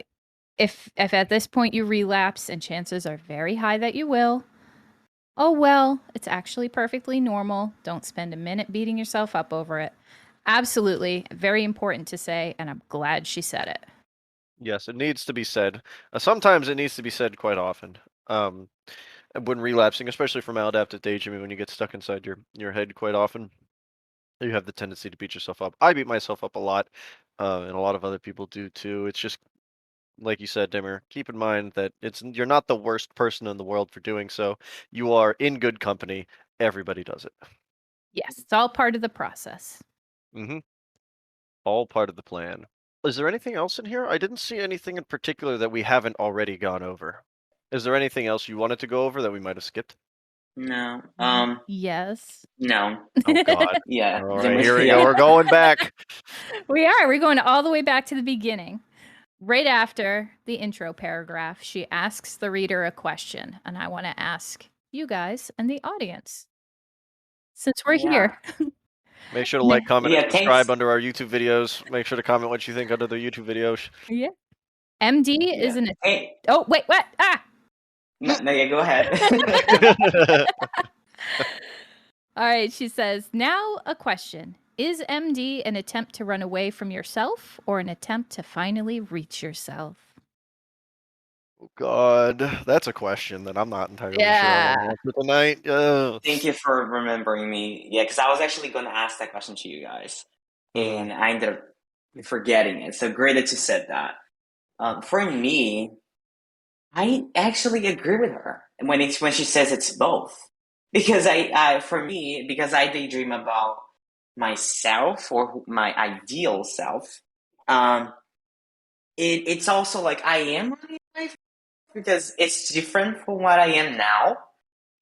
if at this point you relapse, and chances are very high that you will, oh well, it's actually perfectly normal. Don't spend a minute beating yourself up over it. Absolutely, very important to say, and I'm glad she said it. Yes, it needs to be said. Sometimes it needs to be said quite often. Um, when relapsing, especially from maladaptive daydreaming, when you get stuck inside your head quite often. You have the tendency to beat yourself up. I beat myself up a lot, and a lot of other people do too. It's just like you said, Dimmer. Keep in mind that you're not the worst person in the world for doing so. You are in good company. Everybody does it. Yes, it's all part of the process. Hmm. All part of the plan. Is there anything else in here? I didn't see anything in particular that we haven't already gone over. Is there anything else you wanted to go over that we might have skipped? No, Yes. no, Oh God. yeah, All right, here we go. yeah. We're going back. We are. We're going all the way back to the beginning. Right after the intro paragraph, she asks the reader a question, and I want to ask you guys and the audience, since we're Yeah, here. Make sure to like, comment, and yeah. subscribe Thanks. under our YouTube videos. Make sure to comment what you think under the YouTube videos. Yeah. MD Yeah. isn't a. Hey, Oh, wait, what? Ah! no, no, yeah. Go ahead. All right, she says, now a question. Is MD an attempt to run away from yourself or an attempt to finally reach yourself? God, that's a question that I'm not entirely sure I Yeah. want to answer tonight. Thank you for remembering me. Yeah, because I was actually going to ask that question to you guys, Mm-hmm. and I ended up forgetting it. So great that you said that. For me, I actually agree with her when she says it's both, because I for me because I daydream about myself or my ideal self, it's also like I am running life because it's different from what I am now,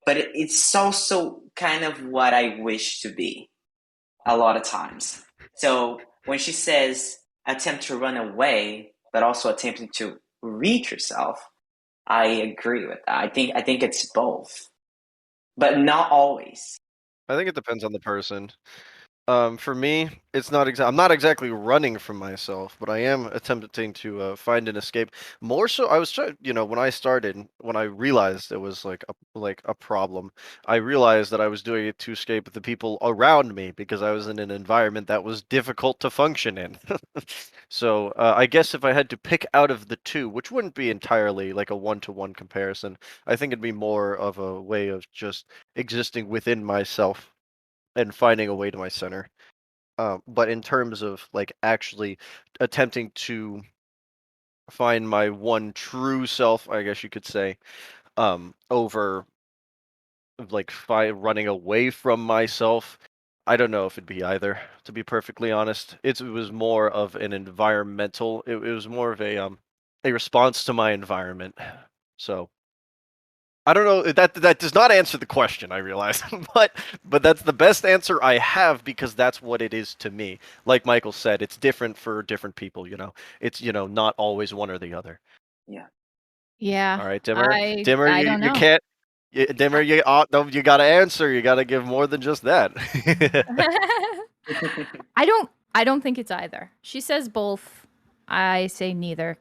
but it's also kind of what I wish to be a lot of times. So when she says attempt to run away, but also attempting to reach yourself, I agree with that. I think it's both, but not always. I think it depends on the person. For me, it's not I'm not exactly running from myself, but I am attempting to find an escape. More so, I was trying, when I started, when I realized it was like a problem, I realized that I was doing it to escape the people around me because I was in an environment that was difficult to function in. So I guess if I had to pick out of the two, which wouldn't be entirely like a one-to-one comparison, I think it'd be more of a way of just existing within myself and finding a way to my center. But in terms of like actually attempting to find my one true self, I guess you could say, over like running away from myself, I don't know if it'd be either. To be perfectly honest, it was more of an environmental. It was more of a response to my environment. So I don't know that does not answer the question. I realize, but that's the best answer I have because that's what it is to me. Like Michael said, it's different for different people. It's not always one or the other. Yeah. Yeah, All right, Dimmer, I you don't you know. can't. Dimmer, no, you got to answer. You got to give more than just that. I don't think it's either. She says both. I say neither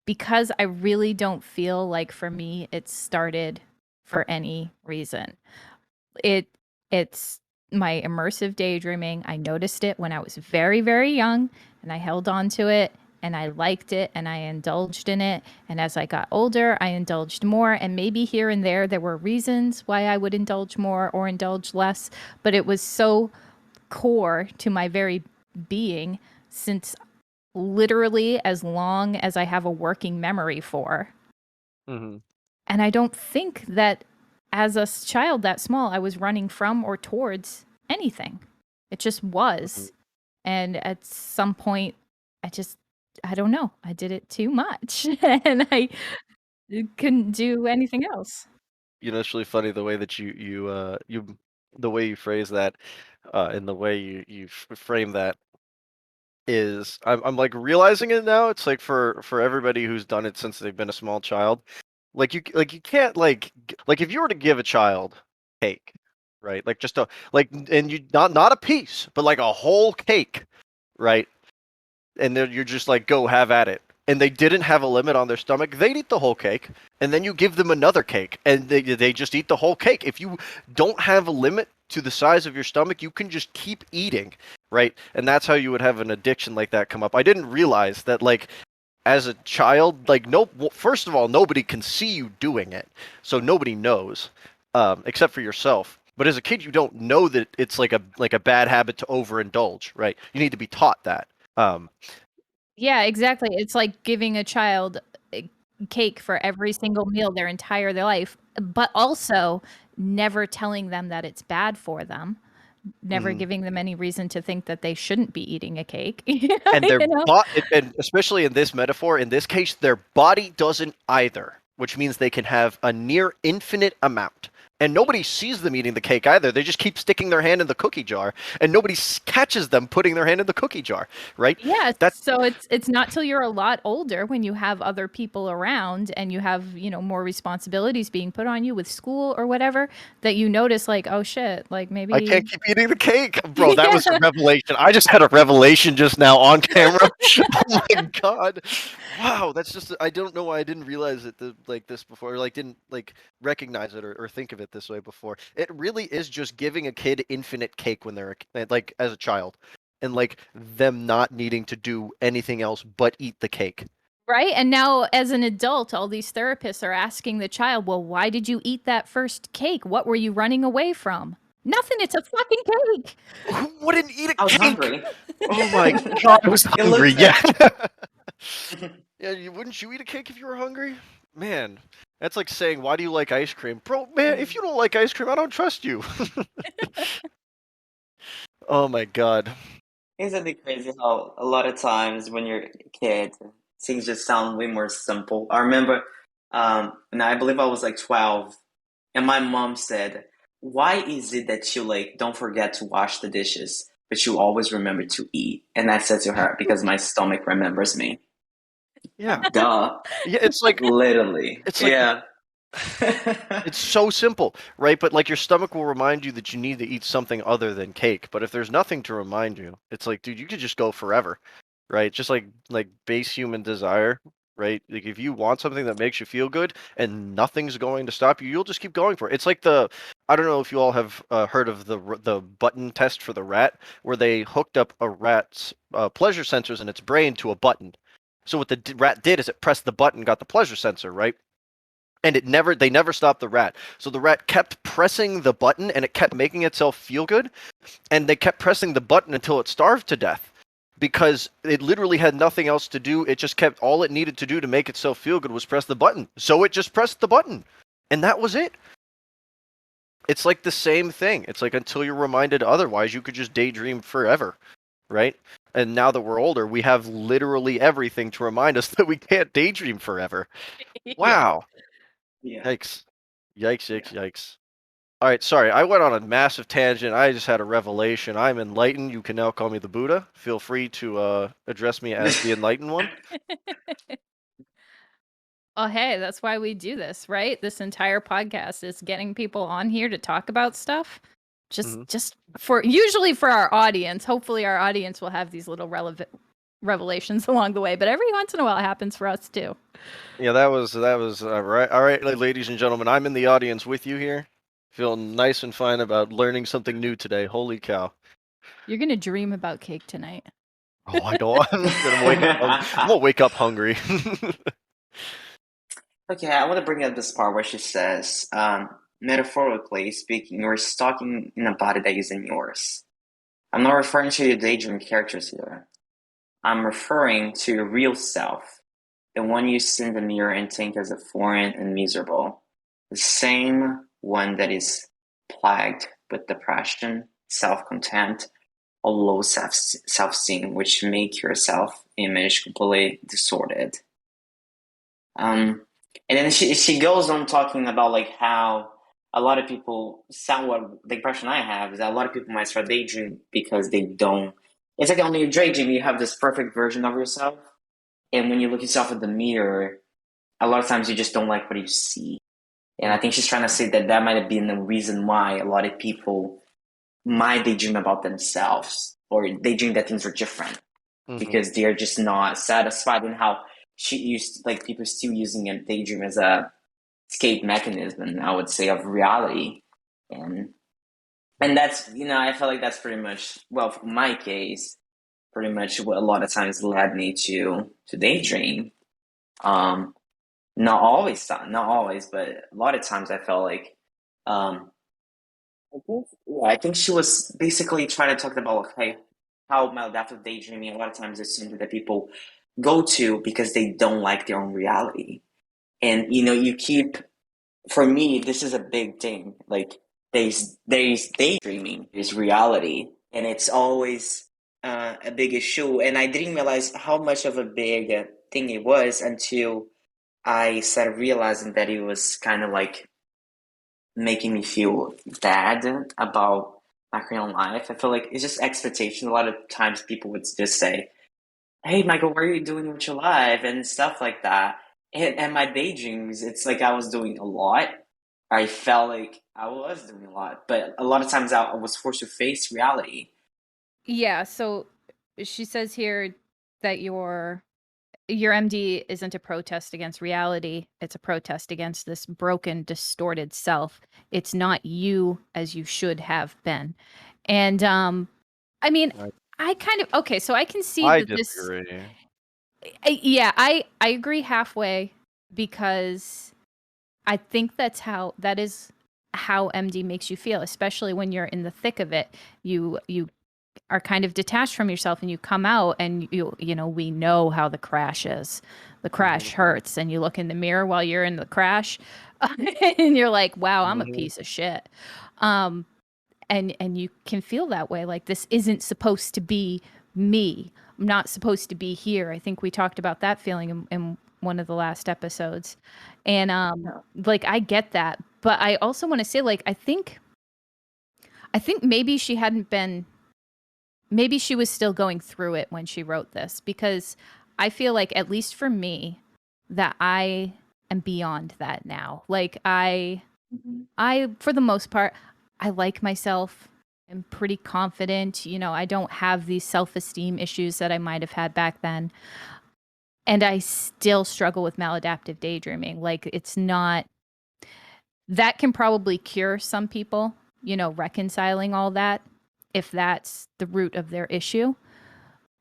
because I really don't feel like for me it started for any reason. It's my immersive daydreaming. I noticed it when I was very, very young and I held on to it and I liked it and I indulged in it. And as I got older, I indulged more. And maybe here and there were reasons why I would indulge more or indulge less. But it was so core to my very being since literally as long as I have a working memory for. Hmm. And I don't think that as a child that small, I was running from or towards anything. It just was. And at some point, I don't know, I did it too much and I couldn't do anything else. It's really funny the way that the way you phrase that, and the way you frame that is I'm like realizing it now. It's like for everybody who's done it since they've been a small child, you can't like if you were to give a child cake, right? Like just a and you not a piece, but like a whole cake, right? And then you're just like, go have at it. And they didn't have a limit on their stomach, they'd eat the whole cake. And then you give them another cake, and they just eat the whole cake. If you don't have a limit to the size of your stomach, you can just keep eating, right? And that's how you would have an addiction like that come up. I didn't realize that, like, as a child, like, first of all, nobody can see you doing it, so nobody knows, except for yourself. But as a kid, you don't know that it's like a bad habit to overindulge, right? You need to be taught that. Yeah, exactly. It's like giving a child a cake for every single meal their entire their life, but also never telling them that it's bad for them, never Mhm. giving them any reason to think that they shouldn't be eating a cake. And You know? and especially in this metaphor, in this case, their body doesn't either, which means they can have a near infinite amount. And nobody sees them eating the cake either. They just keep sticking their hand in the cookie jar, and nobody catches them putting their hand in the cookie jar, right? Yeah, That so it's not till you're a lot older when you have other people around and you have, more responsibilities being put on you with school or whatever that you notice like, oh shit, like I maybe can't keep eating the cake, bro. That yeah. was a revelation. I just had a revelation just now on camera. Oh my god! Wow, that's just I don't know why I didn't realize it like this before, like didn't like recognize it or think of it this way before. It really is just giving a kid infinite cake when they're like as a child, and like them not needing to do anything else but eat the cake. Right? And now as an adult, all these therapists are asking the child, "Well, why did you eat that first cake? What were you running away from?" Nothing, it's a fucking cake. Who wouldn't eat a I was cake? hungry. Oh my god, I was It hungry. looks Yeah. like Yeah, wouldn't you eat a cake if you were hungry? Man, that's like saying, "Why do you like ice cream?" Bro, man, if you don't like ice cream, I don't trust you. Oh my god. Isn't it crazy how a lot of times when you're a kid, things just sound way more simple? I remember, and I believe I was like 12, and my mom said, "Why is it that you like don't forget to wash the dishes, but you always remember to eat?" And I said to her, "Because my stomach remembers me." Yeah. Duh, Yeah, it's like literally. it's like Yeah. it's so simple, right? But like your stomach will remind you that you need to eat something other than cake. But if there's nothing to remind you, it's like, dude, you could just go forever, right? Just like base human desire, right? Like if you want something that makes you feel good and nothing's going to stop you, you'll just keep going for it. It's like I don't know if you all have heard of the button test for the rat, where they hooked up a rat's pleasure sensors in its brain to a button. So what the rat did is it pressed the button, got the pleasure sensor, right? And they never stopped the rat. So the rat kept pressing the button and it kept making itself feel good. And they kept pressing the button until it starved to death because it literally had nothing else to do. It just kept, all it needed to do to make itself feel good was press the button. So it just pressed the button. And that was it. It's like the same thing. It's like until you're reminded otherwise, you could just daydream forever, right? And now that we're older, we have literally everything to remind us that we can't daydream forever. Wow. Yeah. Yikes. Yikes, Yeah. yikes, yikes. All right, sorry. I went on a massive tangent. I just had a revelation. I'm enlightened. You can now call me the Buddha. Feel free to address me as the enlightened one. Oh, hey, that's why we do this, right? This entire podcast is getting people on here to talk about stuff. Just for usually for our audience. Hopefully our audience will have these little relevant revelations along the way, but every once in a while it happens for us too. Yeah, that was all right. All right, ladies and gentlemen, I'm in the audience with you here. Feeling nice and fine about learning something new today. Holy cow. You're going to dream about cake tonight. Oh, I don't. I'm gonna wake up hungry. Okay, I want to bring up this part where she says, metaphorically speaking, you're stalking in a body that isn't yours. I'm not referring to your daydream characters here. I'm referring to your real self, the one you see in the mirror and think as a foreign and miserable. The same one that is plagued with depression, self-contempt, or low self-esteem, which make your self-image completely distorted. And then she goes on talking about like how a lot of people what the impression I have is that a lot of people might start daydreaming because they don't. It's like only you daydream, you have this perfect version of yourself, and when you look yourself in the mirror, a lot of times you just don't like what you see. And I think she's trying to say that that might have been the reason why a lot of people might daydream about themselves or daydream that things are different because they're just not satisfied in how she used, like people still using a daydream as a escape mechanism, I would say, of reality. And that's, I feel like that's pretty much, well, for my case, pretty much what a lot of times led me to daydream. Not always, but a lot of times I felt like, I think she was basically trying to talk about, okay, how maladaptive daydreaming a lot of times is something that people go to because they don't like their own reality. And you keep, for me, this is a big thing. Like there's daydreaming, there's reality, and it's always a big issue. And I didn't realize how much of a big thing it was until I started realizing that it was kind of like making me feel bad about my current life. I feel like it's just expectation. A lot of times people would just say, "Hey, Michael, what are you doing with your life?" and stuff like that. And my daydreams, it's like I was doing a lot. I felt like I was doing a lot, but a lot of times I was forced to face reality. Yeah, so she says here that your MD isn't a protest against reality. It's a protest against this broken, distorted self. It's not you as you should have been. And I mean, I kind of okay, so I can see I that this disagree. yeah, I agree halfway because I think that is how MD makes you feel, especially when you're in the thick of it. You are kind of detached from yourself and you come out and we know how the crash is. The crash hurts and you look in the mirror while you're in the crash and you're like, wow, I'm a piece of shit. and you can feel that way, like this isn't supposed to be me. I'm not supposed to be here. I think we talked about that feeling in one of the last episodes. And like I get that, but I also want to say, like, I think maybe she hadn't been, maybe she was still going through it when she wrote this, because I feel like, at least for me, that I am beyond that now. Like I for the most part, I like myself. I'm pretty confident. You know, I don't have these self-esteem issues that I might have had back then. And I still struggle with maladaptive daydreaming. Like, it's not, that can probably cure some people, you know, reconciling all that, if that's the root of their issue.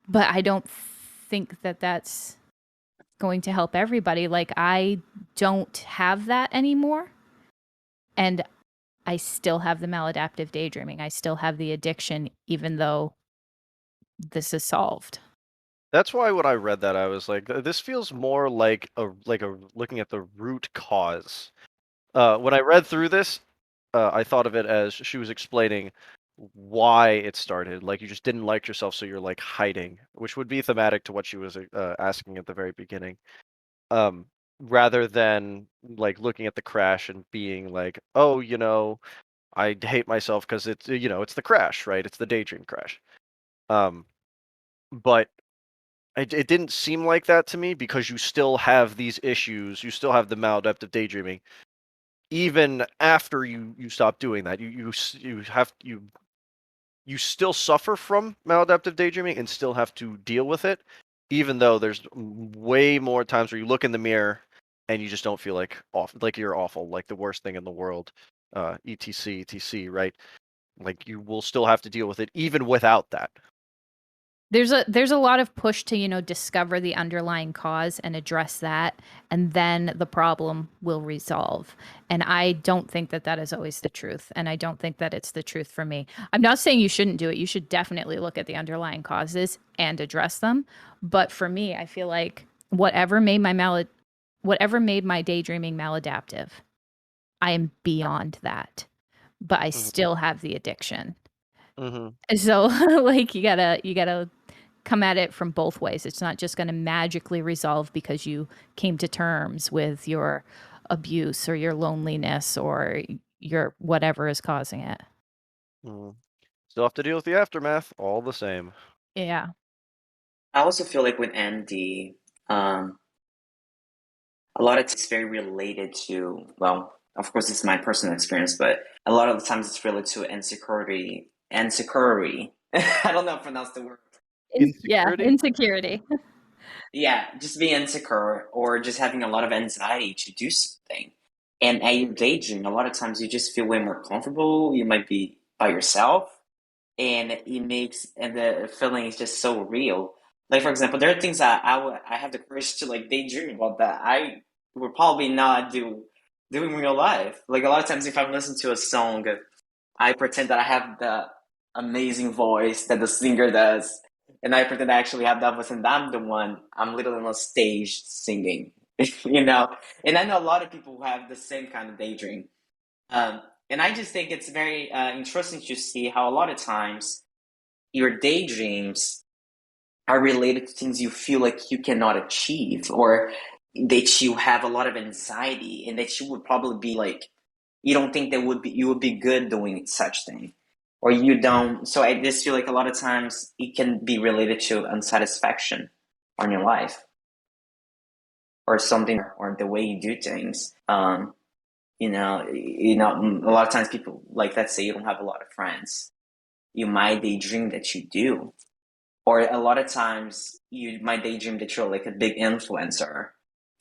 But I don't think that that's going to help everybody. Like, I don't have that anymore. And I still have the maladaptive daydreaming. I still have the addiction, even though this is solved. That's why when I read that, I was like, this feels more like a looking at the root cause. When I read through this, I thought of it as she was explaining why it started. Like, you just didn't like yourself, so you're like hiding, which would be thematic to what she was asking at the very beginning. Um, Rather than like looking at the crash and being like, oh, you know, I hate myself because it's, you know, it's the crash, right? It's the daydream crash. Um, but it didn't seem like that to me, because you still have these issues. You still have the maladaptive daydreaming even after you stop doing that. You still suffer from maladaptive daydreaming and still have to deal with it, even though there's way more times where you look in the mirror and you just don't feel like like you're awful, like the worst thing in the world, etc, right? Like, you will still have to deal with it even without that. There's a lot of push to, you know, discover the underlying cause and address that, and then the problem will resolve. And I don't think that that is always the truth, and I don't think that it's the truth for me. I'm not saying you shouldn't do it. You should definitely look at the underlying causes and address them. But for me, I feel like whatever made my daydreaming maladaptive, I am beyond that. But I Hmm. still have the addiction. Hmm. So like, you gotta come at it from both ways. It's not just going to magically resolve because you came to terms with your abuse or your loneliness or your whatever is causing it. Hmm. Still have to deal with the aftermath all the same. Yeah. I also feel like with MD, um, a lot of it's very related to, well, of course, it's my personal experience, but a lot of the times it's related to insecurity. Insecurity. I don't know how to pronounce the word. Yeah, Insecurity. insecurity. Yeah, just being insecure or just having a lot of anxiety to do something. And at your daydream, a lot of times you just feel way more comfortable. You might be by yourself, and it makes, and the feeling is just so real. Like, for example, there are things that I have the courage to like daydream about that I would probably not do in real life. Like, a lot of times if I'm listening to a song, I pretend that I have the amazing voice that the singer does, and I pretend I actually have that voice, and I'm the one. I'm literally on a stage singing, you know. And I know a lot of people who have the same kind of daydream. And I just think it's very interesting to see how a lot of times your daydreams are related to things you feel like you cannot achieve, or that you have a lot of anxiety, and that you would probably be like, you don't think that would be you would be good doing such thing, or you don't. So I just feel like a lot of times it can be related to unsatisfaction on your life, or something, or the way you do things. A lot of times people, like, let's say you don't have a lot of friends, you might daydream that you do. Or a lot of times you might daydream that you're like a big influencer,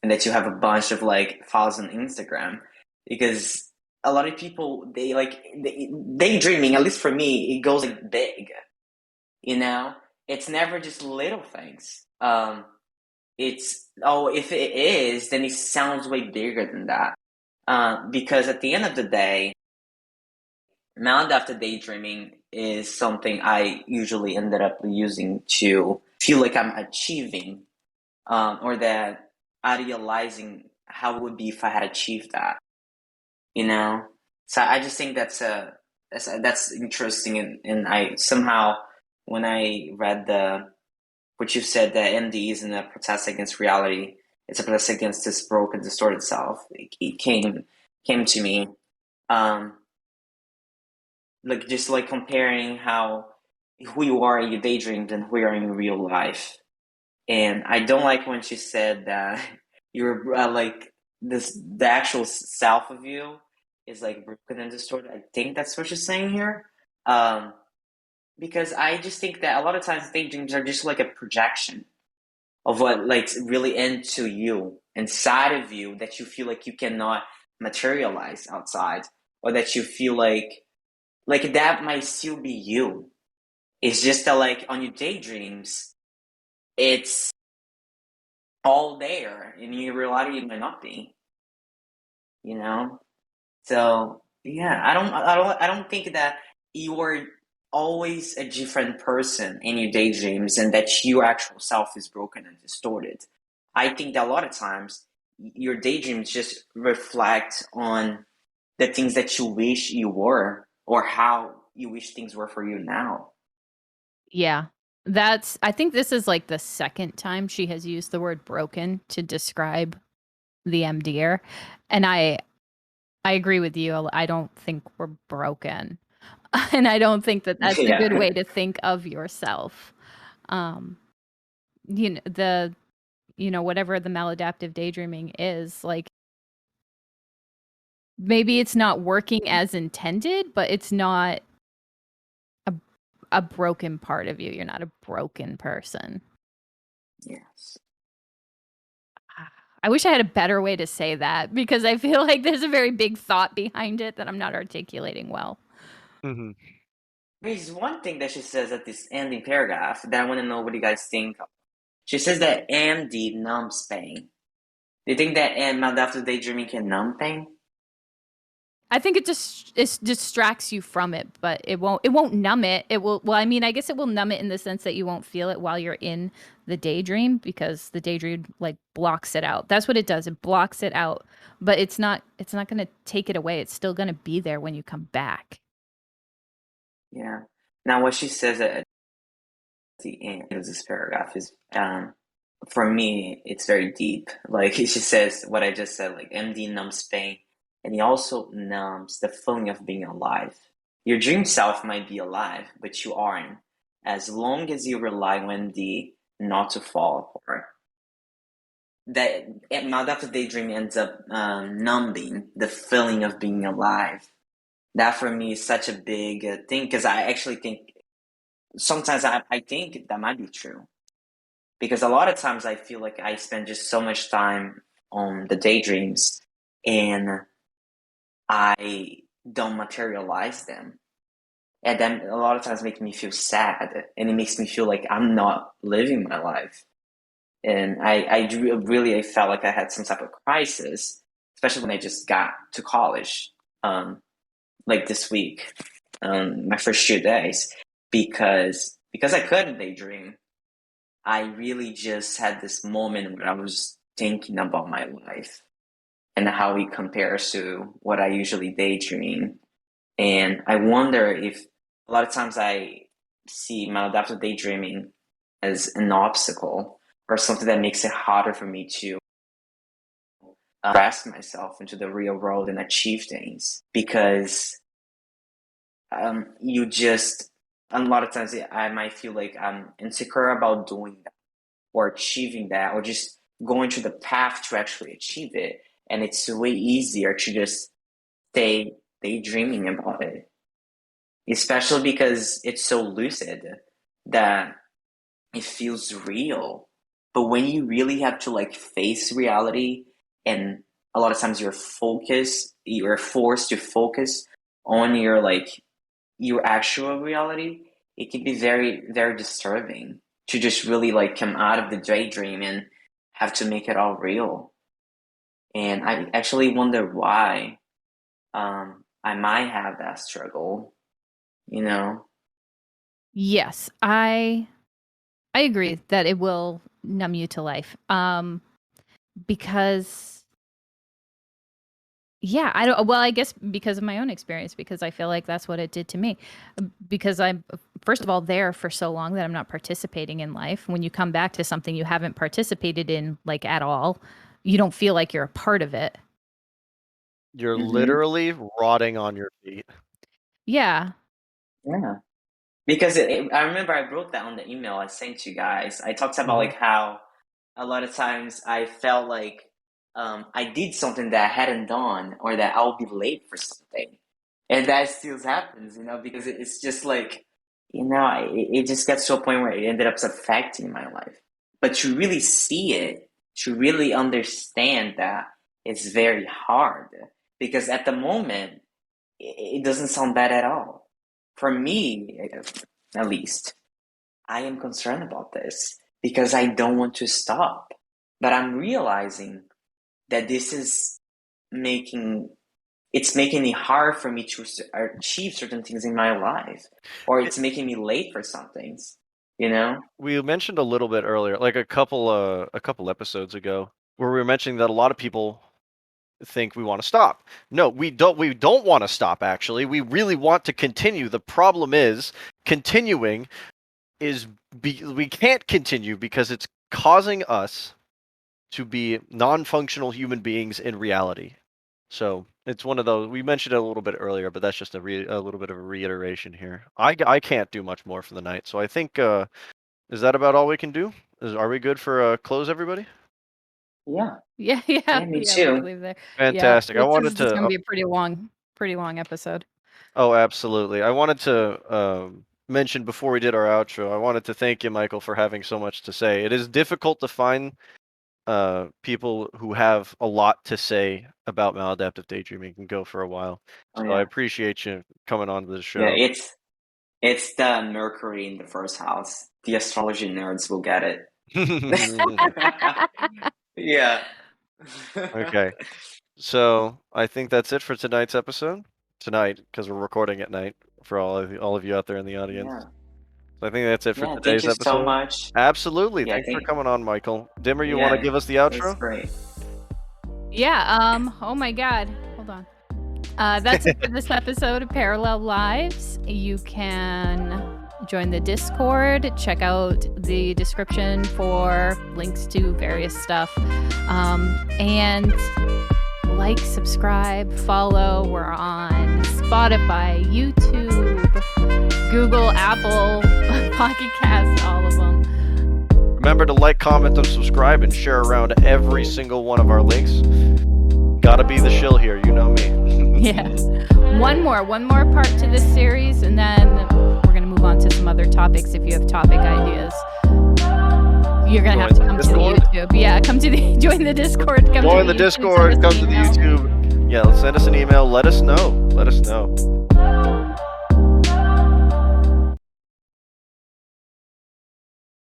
and that you have a bunch of like followers on Instagram. Because a lot of people, daydreaming, at least for me, it goes like big, you know? It's never just little things. If it is, then it sounds way bigger than that. Because at the end of the day, maladaptive daydreaming is something I usually ended up using to feel like I'm achieving, or that idealizing how it would be if I had achieved that, you know? So I just think that's that's interesting, and I somehow, when I read what you said, that MD isn't a protest against reality, it's a protest against this broken, distorted self. It came to me, like just like comparing who you are in your daydreams and who you are in real life. And I don't like when she said that you're like the actual self of you is like broken and distorted. I think that's what she's saying here. Because I just think that a lot of times daydreams are just like a projection of what like really into you, inside of you, that you feel like you cannot materialize outside, or that you feel like that might still be you. It's just that like on your daydreams, it's all there, and in reality it might not be, you know? So yeah, I don't think that you are always a different person in your daydreams and that your actual self is broken and distorted. I think that a lot of times your daydreams just reflect on the things that you wish you were, or how you wish things were for you now. Yeah. I think this is like the second time she has used the word broken to describe the MDer. And I agree with you. I don't think we're broken. And I don't think that that's a good Yeah. way to think of yourself. Um, whatever the maladaptive daydreaming is, like, maybe it's not working as intended, but it's not a broken part of you. You're not a broken person. Yes. I wish I had a better way to say that, because I feel like there's a very big thought behind it that I'm not articulating well. Mm-hmm. There's one thing that she says at this ending paragraph that I want to know what you guys think of. She says that MD numbs pain. Do you think that Maladaptive Daydreaming can numb pain? I think it distracts you from it, but it won't numb it. It will, well, I mean, I guess it will numb it in the sense that you won't feel it while you're in the daydream, because the daydream like blocks it out. That's what it does. It blocks it out, but it's not going to take it away. It's still going to be there when you come back. Yeah. Now, what she says at the end of this paragraph is, for me, it's very deep. Like, she says what I just said, like, MD numbs pain, and he also numbs the feeling of being alive. Your dream self might be alive, but you aren't, as long as you rely on MD not to fall apart. That Maladaptive Daydream ends up numbing the feeling of being alive. That for me is such a big thing, because I actually think sometimes I think that might be true, because a lot of times I feel like I spend just so much time on the daydreams and I don't materialize them, and then a lot of times make me feel sad, and it makes me feel like I'm not living my life. And I felt like I had some type of crisis, especially when I just got to college, like this week, my first 2 days, because I couldn't daydream. I really just had this moment where I was thinking about my life and how it compares to what I usually daydream. And I wonder if a lot of times I see maladaptive daydreaming as an obstacle, or something that makes it harder for me to press myself into the real world and achieve things, because you just, a lot of times I might feel like I'm insecure about doing that or achieving that, or just going through the path to actually achieve it. And it's way easier to just stay daydreaming about it, especially because it's so lucid that it feels real. But when you really have to like face reality, and a lot of times you're forced to focus on your actual reality, it can be very, very disturbing to just really like come out of the daydream and have to make it all real. And I actually wonder why I might have that struggle, you know? Yes, I agree that it will numb you to life. Because Yeah, I don't. Well, I guess because of my own experience, because I feel like that's what it did to me. Because I'm, first of all, there for so long that I'm not participating in life. When you come back to something you haven't participated in, like at all, you don't feel like you're a part of it. You're Mhm. literally rotting on your feet. Yeah. Yeah. Because I remember I wrote that on the email I sent you guys. I talked about Mhm. like how a lot of times I felt like I did something that I hadn't done, or that I'll be late for something, and that still happens, because it's just like, it just gets to a point where it ended up affecting my life. But to really see it, to really understand that, it's very hard, because at the moment it doesn't sound bad at all. For me, at least, I am concerned about this because I don't want to stop. But I'm realizing that this is making making it hard for me to achieve certain things in my life, or it's making me late for some things. We mentioned a little bit earlier, like a couple episodes ago, where we were mentioning that a lot of people think we want to stop. No, we don't. We don't want to stop. Actually, we really want to continue. The problem is continuing we can't continue because it's causing us to be non-functional human beings in reality. So it's one of those. We mentioned it a little bit earlier, but that's just a little bit of a reiteration here. I can't do much more for the night, so I think is that about all we can do? Are we good for close, everybody? Yeah. Yeah. Yeah, me We too. can leave there. Yeah. Fantastic. I This wanted is going to to. be a pretty long episode. Oh, absolutely. I wanted to mention before we did our outro. I wanted to thank you, Michael, for having so much to say. It is difficult to find people who have a lot to say about maladaptive daydreaming and go for a while. Oh So I yeah. appreciate you coming on to the Yeah, show. it's the Mercury in the first house. The astrology nerds will get it. Yeah. Okay. So I think that's it for tonight's episode. Tonight, because we're recording at night for all of you out there in the audience. Yeah. So I think that's it for Yeah, thank today's you so episode. much. Absolutely. Yeah, I Thanks for think coming on, Michael. Dimmer, you want to yeah, give us the it's outro? great. Yeah. Oh my God. Hold on. That's it for this episode of Parallel Lives. You can join the Discord, check out the description for links to various stuff, and like, subscribe, follow. We're on Spotify, YouTube, Google, Apple, Pocket Cast, all of them. Remember to like, comment, and subscribe, and share around every single one of our links. Gotta be the shill here, you know me. Yeah. One more part to this series, and then we're gonna move on to some other topics. If you have topic ideas, you're gonna have to come to the YouTube. Yeah, join the Discord. Join the Discord. Come to the YouTube. Yeah, send us an email. Let us know.